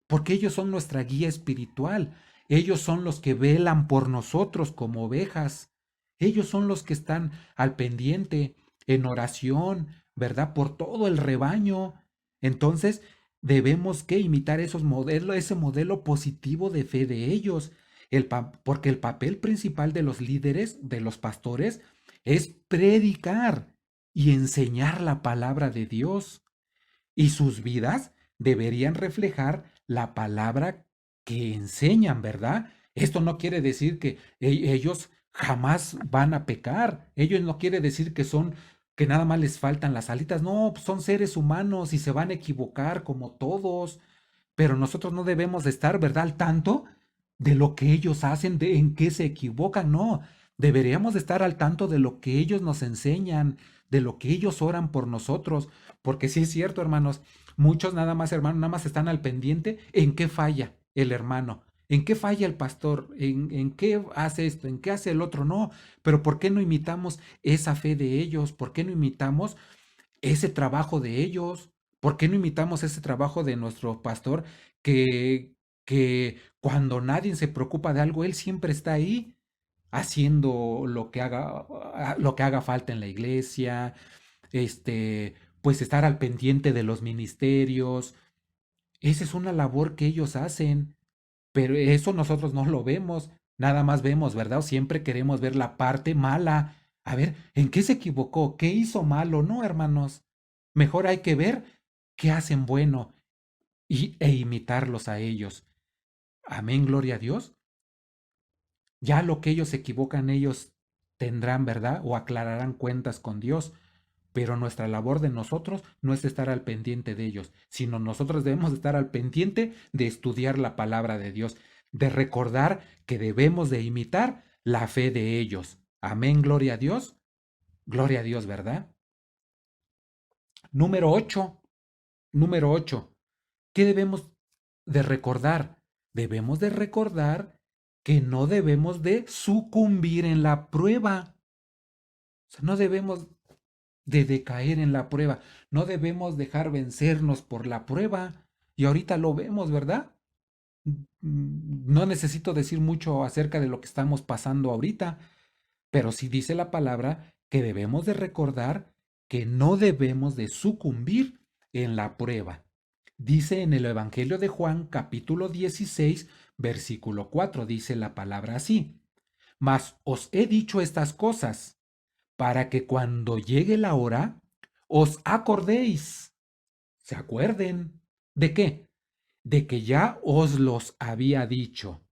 porque ellos son nuestra guía espiritual, ellos son los que velan por nosotros como ovejas, ellos son los que están al pendiente, en oración, ¿verdad? Por todo el rebaño. Entonces, debemos que imitar esos modelos, ese modelo positivo de fe de ellos, porque el papel principal de los líderes, de los pastores, es predicar y enseñar la palabra de Dios. Y sus vidas deberían reflejar la palabra que enseñan, ¿verdad? Esto no quiere decir que ellos jamás van a pecar. Ellos no quiere decir que son que nada más les faltan las alitas. No, pues son seres humanos y se van a equivocar como todos. Pero nosotros no debemos de estar, ¿verdad?, al tanto de lo que ellos hacen, de en qué se equivocan. No, deberíamos de estar al tanto de lo que ellos nos enseñan, de lo que ellos oran por nosotros. Porque sí es cierto, hermanos, muchos nada más, hermanos, nada más están al pendiente en qué falla el hermano, en qué falla el pastor, en qué hace esto, en qué hace el otro. No, pero ¿por qué no imitamos esa fe de ellos? ¿Por qué no imitamos ese trabajo de ellos? ¿Por qué no imitamos ese trabajo de nuestro pastor que cuando nadie se preocupa de algo, él siempre está ahí haciendo lo que haga falta en la iglesia, pues estar al pendiente de los ministerios? Esa es una labor que ellos hacen, pero eso nosotros no lo vemos, nada más vemos, ¿verdad? Siempre queremos ver la parte mala. A ver, ¿en qué se equivocó? ¿Qué hizo malo? No, hermanos. Mejor hay que ver qué hacen bueno e imitarlos a ellos. Amén, gloria a Dios. Ya lo que ellos se equivocan, ellos tendrán, ¿verdad? O aclararán cuentas con Dios. Pero nuestra labor de nosotros no es estar al pendiente de ellos, sino nosotros debemos estar al pendiente de estudiar la palabra de Dios, de recordar que debemos de imitar la fe de ellos. Amén, gloria a Dios. Gloria a Dios, ¿verdad? Número 8. Número 8. ¿Qué debemos de recordar? debemos de recordar que no debemos de sucumbir en la prueba. O sea, no debemos de decaer en la prueba, no debemos dejar vencernos por la prueba. Y ahorita lo vemos, ¿verdad? No necesito decir mucho acerca de lo que estamos pasando ahorita, pero sí dice la palabra que debemos de recordar que no debemos de sucumbir en la prueba. Dice en el Evangelio de Juan, capítulo 16, versículo 4, dice la palabra así: Mas os he dicho estas cosas para que cuando llegue la hora os acordéis. ¿Se acuerden? ¿De qué? De que ya os los había dicho.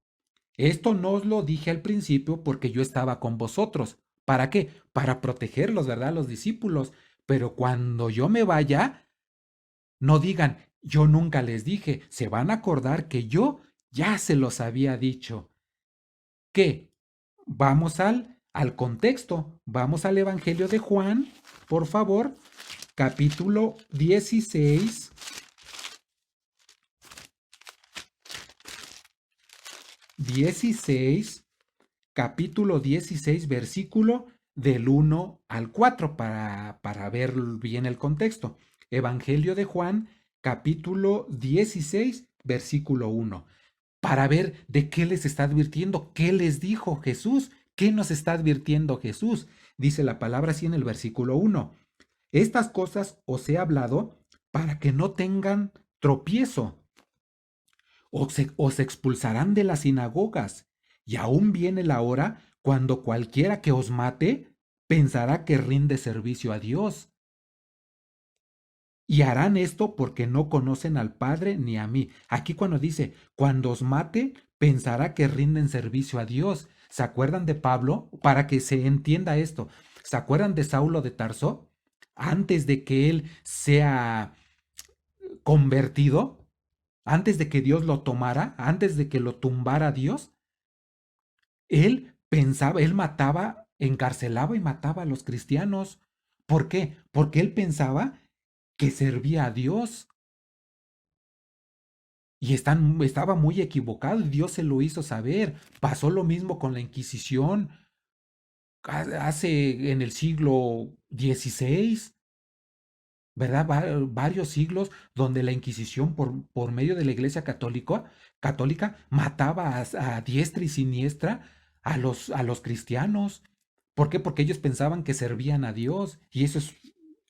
Esto no os lo dije al principio porque yo estaba con vosotros. ¿Para qué? Para protegerlos, ¿verdad? Los discípulos. Pero cuando yo me vaya, no digan, yo nunca les dije. Se van a acordar que yo ya se los había dicho. ¿Qué? Vamos al contexto. Vamos al Evangelio de Juan, por favor, capítulo 16. 16, capítulo 16, versículo del 1 al 4, para ver bien el contexto. Evangelio de Juan, capítulo 16, versículo 1, para ver de qué les está advirtiendo, qué les dijo Jesús, qué nos está advirtiendo Jesús. Dice la palabra así en el versículo 1: Estas cosas os he hablado para que no tengan tropiezo. Os expulsarán de las sinagogas, y aún viene la hora cuando cualquiera que os mate pensará que rinde servicio a Dios. Y harán esto porque no conocen al Padre ni a mí. Aquí cuando dice, cuando os mate, pensará que rinden servicio a Dios. ¿Se acuerdan de Pablo? Para que se entienda esto. ¿Se acuerdan de Saulo de Tarso? Antes de que él sea convertido, antes de que Dios lo tomara, antes de que lo tumbara Dios, él pensaba, él mataba, encarcelaba y mataba a los cristianos. ¿Por qué? Porque él pensaba que servía a Dios y estaba muy equivocado y Dios se lo hizo saber. Pasó lo mismo con la Inquisición hace en el siglo XVI. ¿Verdad? Varios siglos donde la Inquisición por medio de la Iglesia católica mataba a diestra y siniestra a los cristianos. ¿Por qué? Porque ellos pensaban que servían a Dios y eso es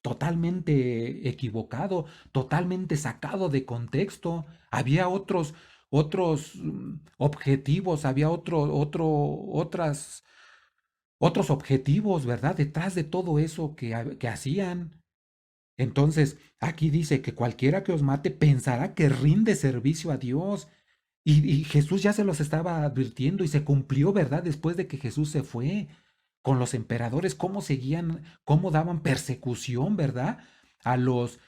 totalmente equivocado, totalmente sacado de contexto. Había otros objetivos, había otros objetivos, ¿verdad? Detrás de todo eso que hacían. Entonces, aquí dice que cualquiera que os mate pensará que rinde servicio a Dios. Y Jesús ya se los estaba advirtiendo y se cumplió, ¿verdad? Después de que Jesús se fue con los emperadores, cómo seguían, cómo daban persecución, ¿verdad? A los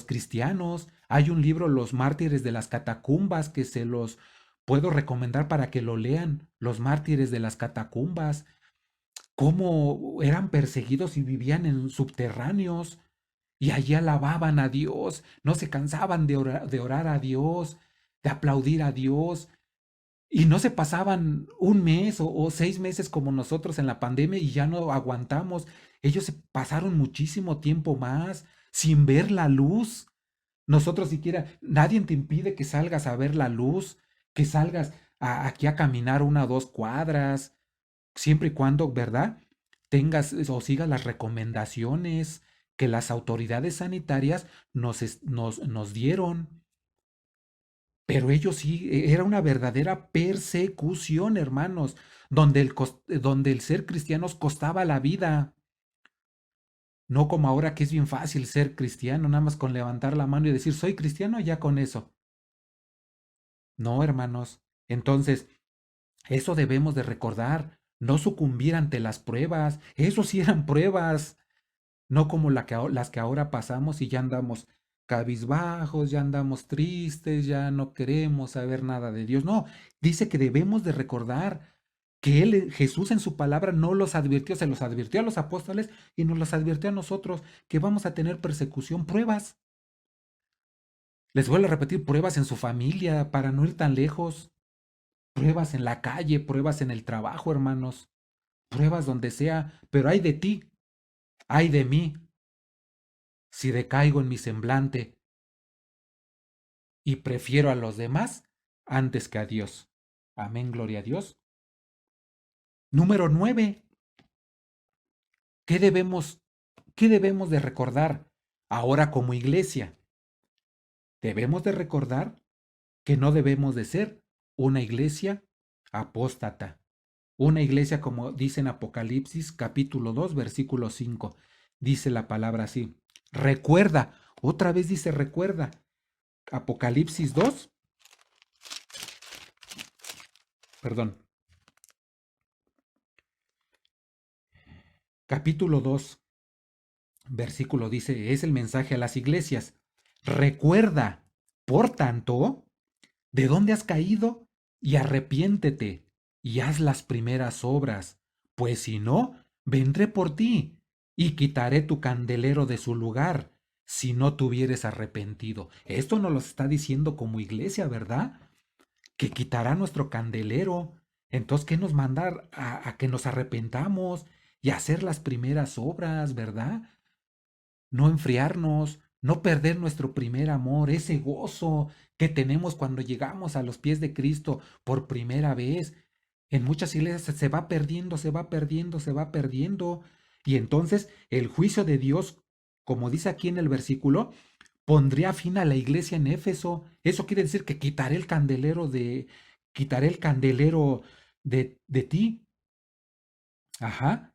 cristianos. Hay un libro, Los mártires de las catacumbas, que se los puedo recomendar para que lo lean. Los mártires de las catacumbas, cómo eran perseguidos y vivían en subterráneos y allí alababan a Dios, no se cansaban de orar a Dios, de aplaudir a Dios, y no se pasaban un mes o 6 meses como nosotros en la pandemia y ya no aguantamos. Ellos se pasaron muchísimo tiempo más sin ver la luz. Nosotros siquiera, nadie te impide que salgas a ver la luz, que salgas aquí a caminar 1 o 2 cuadras, siempre y cuando, ¿verdad? Tengas o sigas las recomendaciones que las autoridades sanitarias nos dieron. Pero ellos sí, era una verdadera persecución, hermanos, donde el ser cristianos costaba la vida. No como ahora que es bien fácil ser cristiano, nada más con levantar la mano y decir, soy cristiano, ya con eso. No, hermanos. Entonces, eso debemos de recordar, no sucumbir ante las pruebas. Eso sí eran pruebas. No como las que ahora pasamos y ya andamos cabizbajos, ya andamos tristes, ya no queremos saber nada de Dios. No, dice que debemos de recordar que Jesús en su palabra no los advirtió, se los advirtió a los apóstoles y nos los advirtió a nosotros, que vamos a tener persecución, pruebas. Les vuelvo a repetir, pruebas en su familia para no ir tan lejos. pruebas en la calle, pruebas en el trabajo, hermanos, pruebas donde sea, pero ay de ti, ay de mí, si decaigo en mi semblante y prefiero a los demás antes que a Dios. Amén, gloria a Dios. Número 9. ¿Qué debemos, qué debemos de recordar ahora como iglesia? Debemos de recordar que no debemos de ser una iglesia apóstata. Una iglesia como dice en Apocalipsis capítulo 2 versículo 5. Dice la palabra así. Recuerda, otra vez dice recuerda. Apocalipsis 2, perdón. Capítulo 2, versículo dice, es el mensaje a las iglesias. Recuerda, por tanto, de dónde has caído y arrepiéntete y haz las primeras obras, pues si no, vendré por ti y quitaré tu candelero de su lugar si no te hubieres arrepentido. Esto nos lo está diciendo como iglesia, ¿verdad? Que quitará nuestro candelero. Entonces, ¿qué nos manda a que nos arrepentamos y hacer las primeras obras, ¿verdad? No enfriarnos, no perder nuestro primer amor, ese gozo que tenemos cuando llegamos a los pies de Cristo por primera vez. En muchas iglesias se va perdiendo, se va perdiendo, se va perdiendo. Y entonces el juicio de Dios, como dice aquí en el versículo, pondría fin a la iglesia en Éfeso. Eso quiere decir que quitaré el candelero de ti. Ajá.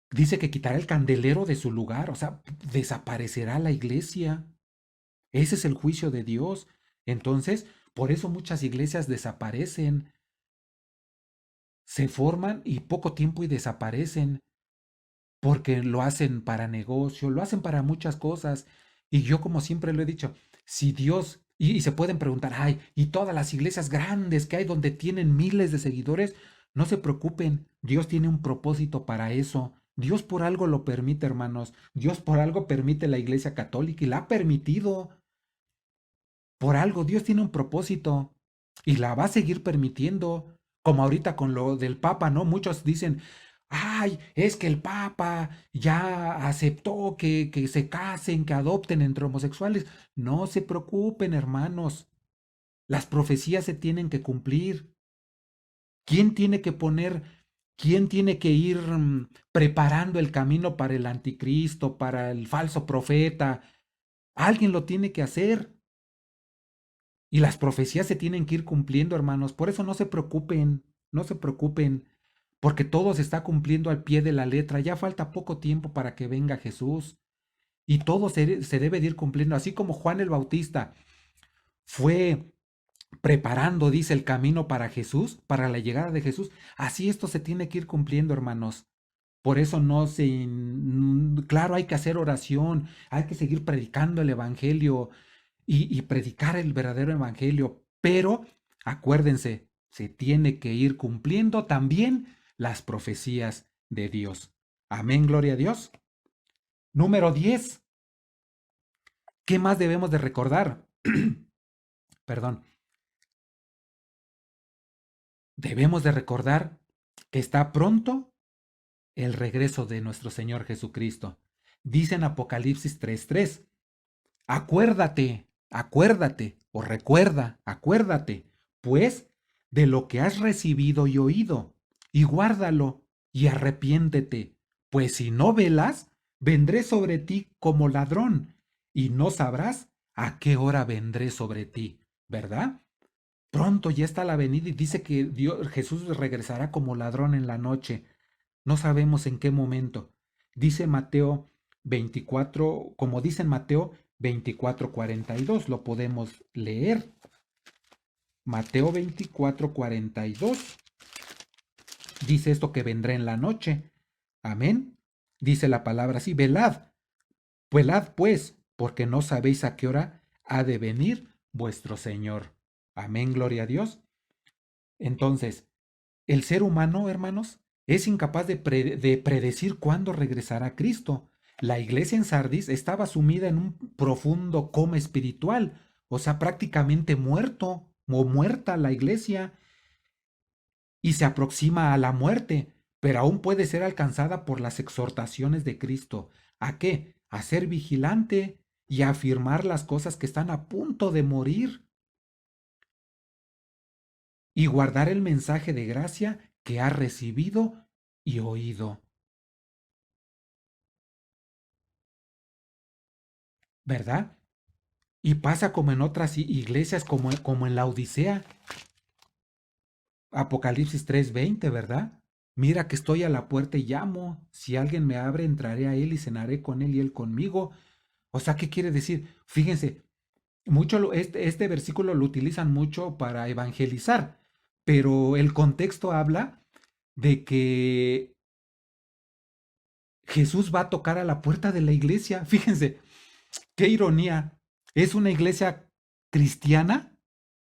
Dice que quitará el candelero de su lugar, o sea, desaparecerá la iglesia. Ese es el juicio de Dios. Entonces, por eso muchas iglesias desaparecen, se forman y poco tiempo y desaparecen, porque lo hacen para negocio, lo hacen para muchas cosas. Y yo, como siempre lo he dicho, si Dios, y se pueden preguntar, ay, y todas las iglesias grandes que hay donde tienen miles de seguidores, no se preocupen, Dios tiene un propósito para eso. Dios por algo lo permite, hermanos. Dios por algo permite la iglesia católica y la ha permitido. Por algo, Dios tiene un propósito y la va a seguir permitiendo, como ahorita con lo del Papa, ¿no? Muchos dicen, ay, es que el Papa ya aceptó que se casen, que adopten entre homosexuales. No se preocupen, hermanos, las profecías se tienen que cumplir. ¿Quién tiene que poner, quién tiene que ir preparando el camino para el anticristo, para el falso profeta? Alguien lo tiene que hacer. Y las profecías se tienen que ir cumpliendo, hermanos. Por eso no se preocupen, no se preocupen, porque todo se está cumpliendo al pie de la letra. Ya falta poco tiempo para que venga Jesús. Y todo se debe de ir cumpliendo. Así como Juan el Bautista fue preparando, dice, el camino para Jesús, para la llegada de Jesús. Así esto se tiene que ir cumpliendo, hermanos. Por eso no se... Claro, hay que hacer oración, hay que seguir predicando el Evangelio y predicar el verdadero Evangelio, pero acuérdense, se tiene que ir cumpliendo también las profecías de Dios. Amén, gloria a Dios. Número 10. ¿Qué más debemos de recordar? Perdón. Debemos de recordar que está pronto el regreso de nuestro Señor Jesucristo. Dice en Apocalipsis 3:3, acuérdate, acuérdate, o recuerda, acuérdate, pues, de lo que has recibido y oído, y guárdalo, y arrepiéntete, pues si no velas, vendré sobre ti como ladrón, y no sabrás a qué hora vendré sobre ti, ¿verdad? Pronto ya está la venida y dice que Jesús regresará como ladrón en la noche. No sabemos en qué momento. Dice Mateo 24, como dice en Mateo 24:42, lo podemos leer. Mateo 24:42 dice esto que vendrá en la noche. Amén. Dice la palabra así, velad pues, porque no sabéis a qué hora ha de venir vuestro Señor. Amén, gloria a Dios. Entonces, el ser humano, hermanos, es incapaz de predecir cuándo regresará Cristo. La iglesia en Sardis estaba sumida en un profundo coma espiritual, o sea, prácticamente muerto. o muerta la iglesia y se aproxima a la muerte, pero aún puede ser alcanzada por las exhortaciones de Cristo. ¿A qué? A ser vigilante y a afirmar las cosas que están a punto de morir y guardar el mensaje de gracia que ha recibido y oído. ¿Verdad? Y pasa como en otras iglesias, como en la Odisea, Apocalipsis 3:20, ¿verdad? Mira que estoy a la puerta y llamo. Si alguien me abre, entraré a él y cenaré con él y él conmigo. O sea, ¿qué quiere decir? Fíjense, este versículo lo utilizan mucho para evangelizar, pero el contexto habla de que Jesús va a tocar a la puerta de la iglesia. Fíjense, qué ironía. Es una iglesia cristiana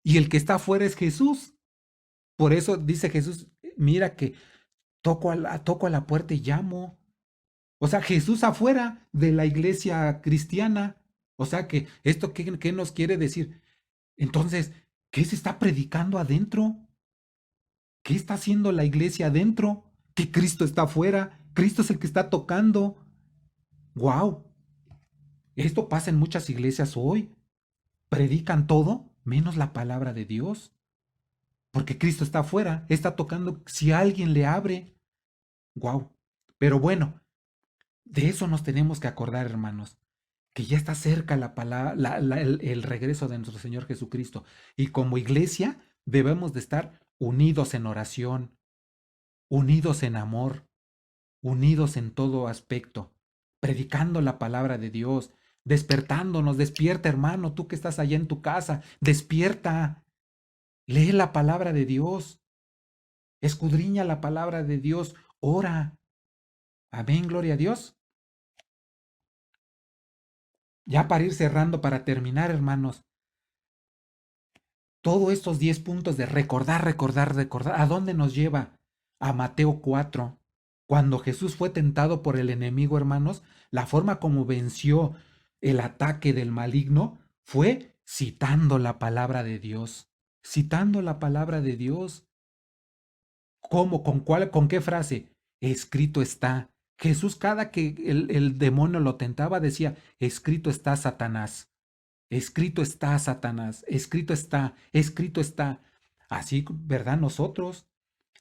y el que está afuera es Jesús. Por eso dice Jesús, mira que toco a la puerta y llamo. O sea, Jesús afuera de la iglesia cristiana. O sea, que esto, ¿qué nos quiere decir? Entonces, ¿qué se está predicando adentro? ¿Qué está haciendo la iglesia adentro? Que Cristo está afuera. Cristo es el que está tocando. ¡Wow! Esto pasa en muchas iglesias hoy. Predican todo menos la palabra de Dios. Porque Cristo está afuera. Está tocando si alguien le abre. ¡Wow! Pero bueno, de eso nos tenemos que acordar, hermanos, que ya está cerca la palabra, el regreso de nuestro Señor Jesucristo. Y como iglesia debemos de estar unidos en oración, unidos en amor, unidos en todo aspecto, predicando la palabra de Dios, despertándonos. Despierta, hermano, tú que estás allá en tu casa, despierta, lee la palabra de Dios, escudriña la palabra de Dios, ora. Amén, gloria a Dios. Ya para ir cerrando, para terminar, hermanos, todos estos 10 puntos de recordar, recordar, recordar, ¿a dónde nos lleva? A Mateo 4. Cuando Jesús fue tentado por el enemigo, hermanos, la forma como venció el ataque del maligno fue citando la palabra de Dios. Citando la palabra de Dios. ¿Cómo? ¿Con cuál? ¿Con qué frase? Escrito está. Jesús, cada que el demonio lo tentaba, decía, escrito está, Satanás. Escrito está, Satanás, escrito está, escrito está. Así, ¿verdad? Nosotros,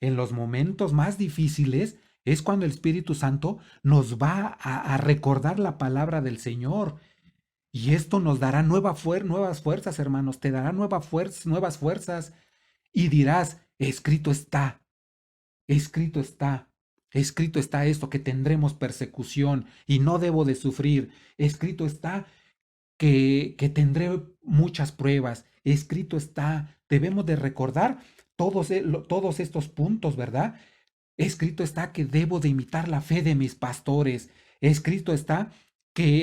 en los momentos más difíciles, es cuando el Espíritu Santo nos va a recordar la palabra del Señor. Y esto nos dará nuevas fuerzas, hermanos, te dará nuevas fuerzas. Y dirás, escrito está, escrito está. Escrito está esto, que tendremos persecución y no debo de sufrir. Escrito está que tendré muchas pruebas. Escrito está, debemos de recordar todos estos puntos, ¿verdad? Escrito está que debo de imitar la fe de mis pastores. Escrito está que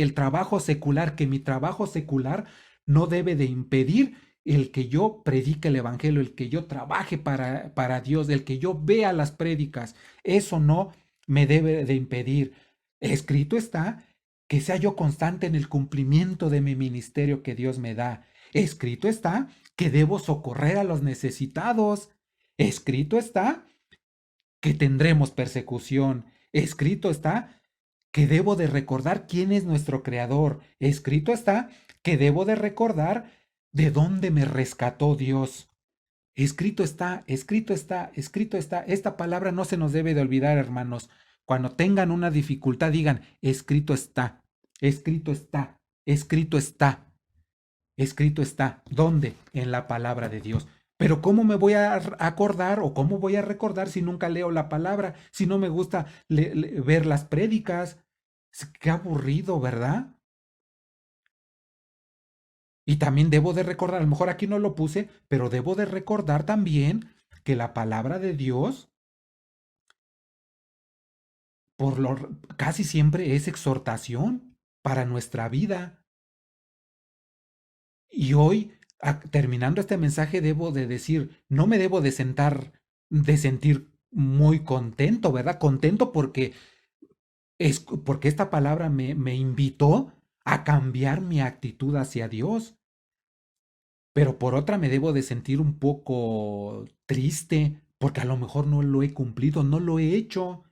que mi trabajo secular no debe de impedir el que yo predique el evangelio, el que yo trabaje para Dios, el que yo vea las prédicas. Eso no me debe de impedir. Escrito está que sea yo constante en el cumplimiento de mi ministerio que Dios me da. Escrito está que debo socorrer a los necesitados. Escrito está que tendremos persecución. Escrito está que debo de recordar quién es nuestro creador. Escrito está que debo de recordar de dónde me rescató Dios. Escrito está, escrito está, escrito está. Esta palabra no se nos debe de olvidar, hermanos. Cuando tengan una dificultad, digan, escrito está, escrito está, escrito está, escrito está. ¿Dónde? En la palabra de Dios. Pero ¿cómo me voy a acordar o cómo voy a recordar si nunca leo la palabra, si no me gusta ver las prédicas? Qué aburrido, ¿verdad? Y también debo de recordar, a lo mejor aquí no lo puse, pero debo de recordar también que la palabra de Dios casi siempre es exhortación para nuestra vida. Y hoy, terminando este mensaje, debo de decir, no me debo de sentir muy contento, ¿verdad? Contento porque esta palabra me invitó a cambiar mi actitud hacia Dios. pero por otra me debo de sentir un poco triste porque a lo mejor no lo he cumplido, no lo he hecho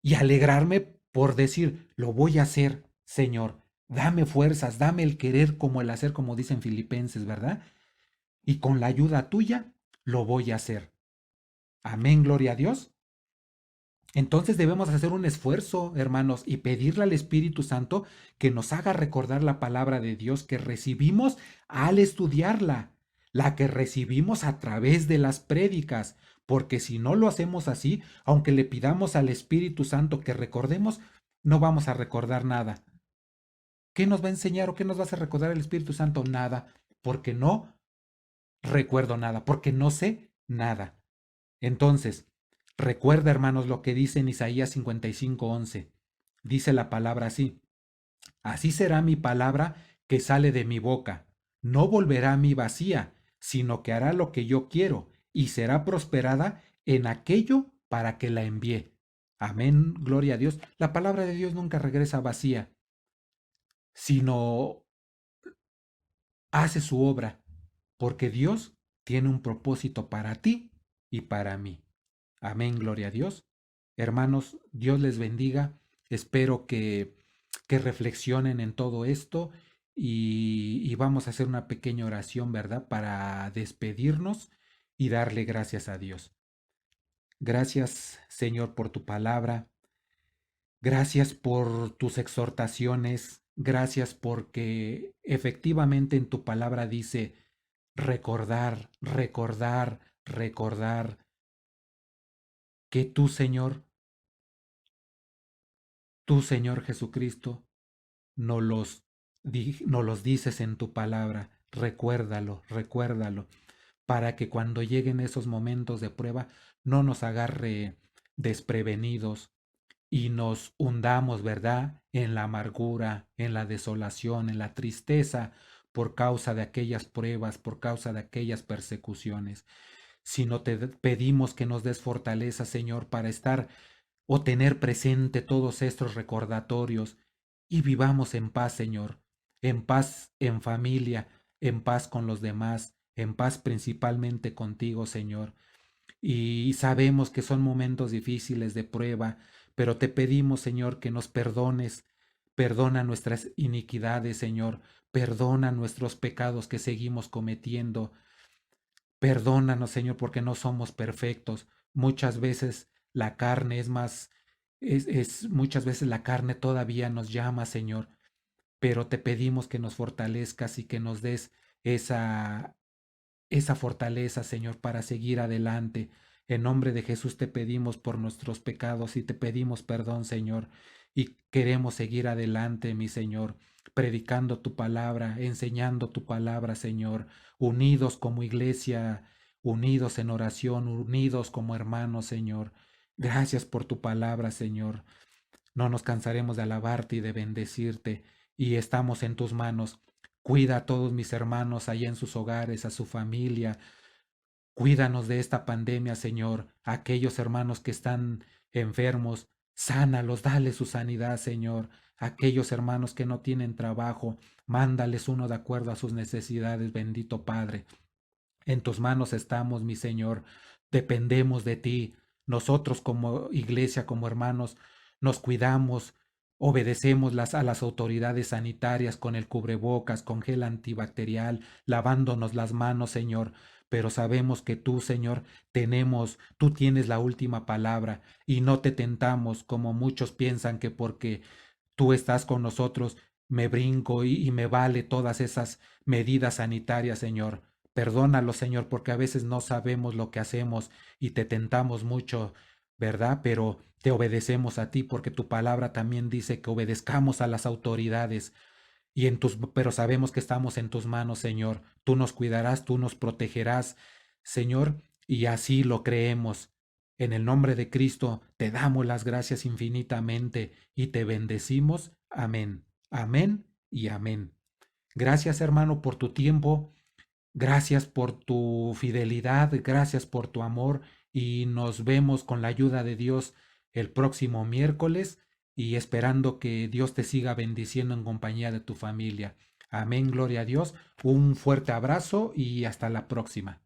y alegrarme por decir, lo voy a hacer, Señor. Dame fuerzas, dame el querer como el hacer, como dicen Filipenses, ¿verdad? Y con la ayuda tuya lo voy a hacer. Amén, gloria a Dios. Entonces debemos hacer un esfuerzo, hermanos, y pedirle al Espíritu Santo que nos haga recordar la palabra de Dios que recibimos al estudiarla, la que recibimos a través de las prédicas, porque si no lo hacemos así, aunque le pidamos al Espíritu Santo que recordemos, no vamos a recordar nada. ¿Qué nos va a enseñar o qué nos va a hacer recordar el Espíritu Santo? Nada, porque no recuerdo nada, porque no sé nada. Entonces, recuerda, hermanos, lo que dice en Isaías 55:11. Dice la palabra así: Así será mi palabra que sale de mi boca. No volverá a mí vacía, sino que hará lo que yo quiero y será prosperada en aquello para que la envié. Amén, gloria a Dios. La palabra de Dios nunca regresa vacía, sino hace su obra, porque Dios tiene un propósito para ti y para mí. Amén, gloria a Dios. Hermanos, Dios les bendiga. Espero que reflexionen en todo esto y vamos a hacer una pequeña oración, ¿verdad? Para despedirnos y darle gracias a Dios. Gracias, Señor, por tu palabra. Gracias por tus exhortaciones. Gracias porque efectivamente en tu palabra dice recordar, recordar, recordar que tú, Señor Jesucristo, nos los dices en tu palabra. Recuérdalo, recuérdalo, para que cuando lleguen esos momentos de prueba no nos agarre desprevenidos y nos hundamos, ¿verdad?, en la amargura, en la desolación, en la tristeza por causa de aquellas pruebas, por causa de aquellas persecuciones, sino te pedimos que nos des fortaleza, Señor, para estar o tener presente todos estos recordatorios y vivamos en paz, Señor, en paz en familia, en paz con los demás, en paz principalmente contigo, Señor. Y sabemos que son momentos difíciles de prueba, pero te pedimos, Señor, que nos perdones. Perdona nuestras iniquidades, Señor. Perdona nuestros pecados que seguimos cometiendo. Perdónanos, Señor, porque no somos perfectos. Muchas veces la carne es más, muchas veces la carne todavía nos llama, Señor, pero te pedimos que nos fortalezcas y que nos des esa, esa fortaleza, Señor, para seguir adelante. En nombre de Jesús te pedimos por nuestros pecados y te pedimos perdón, Señor, y queremos seguir adelante, mi Señor, predicando tu palabra, enseñando tu palabra, Señor, unidos como iglesia, unidos en oración, unidos como hermanos, Señor. Gracias por tu palabra, Señor. No nos cansaremos de alabarte y de bendecirte, y estamos en tus manos. Cuida a todos mis hermanos allá en sus hogares, a su familia. Cuídanos de esta pandemia, Señor. A aquellos hermanos que están enfermos, sánalos, dale su sanidad, Señor. A aquellos hermanos que no tienen trabajo, mándales uno de acuerdo a sus necesidades, bendito Padre. En tus manos estamos, mi Señor. Dependemos de ti. Nosotros como iglesia, como hermanos, nos cuidamos, obedecemos a las autoridades sanitarias con el cubrebocas, con gel antibacterial, lavándonos las manos, Señor. Pero sabemos que tú, Señor, tú tienes la última palabra y no te tentamos como muchos piensan que porque tú estás con nosotros, me brinco y me vale todas esas medidas sanitarias, Señor. Perdónalo, Señor, porque a veces no sabemos lo que hacemos y te tentamos mucho, ¿verdad? Pero te obedecemos a ti porque tu palabra también dice que obedezcamos a las autoridades pero sabemos que estamos en tus manos, Señor. Tú nos cuidarás, tú nos protegerás, Señor, y así lo creemos. En el nombre de Cristo te damos las gracias infinitamente y te bendecimos. Amén. Amén y amén. Gracias, hermano, por tu tiempo. Gracias por tu fidelidad, gracias por tu amor y nos vemos con la ayuda de Dios el próximo miércoles y esperando que Dios te siga bendiciendo en compañía de tu familia. Amén, gloria a Dios. Un fuerte abrazo y hasta la próxima.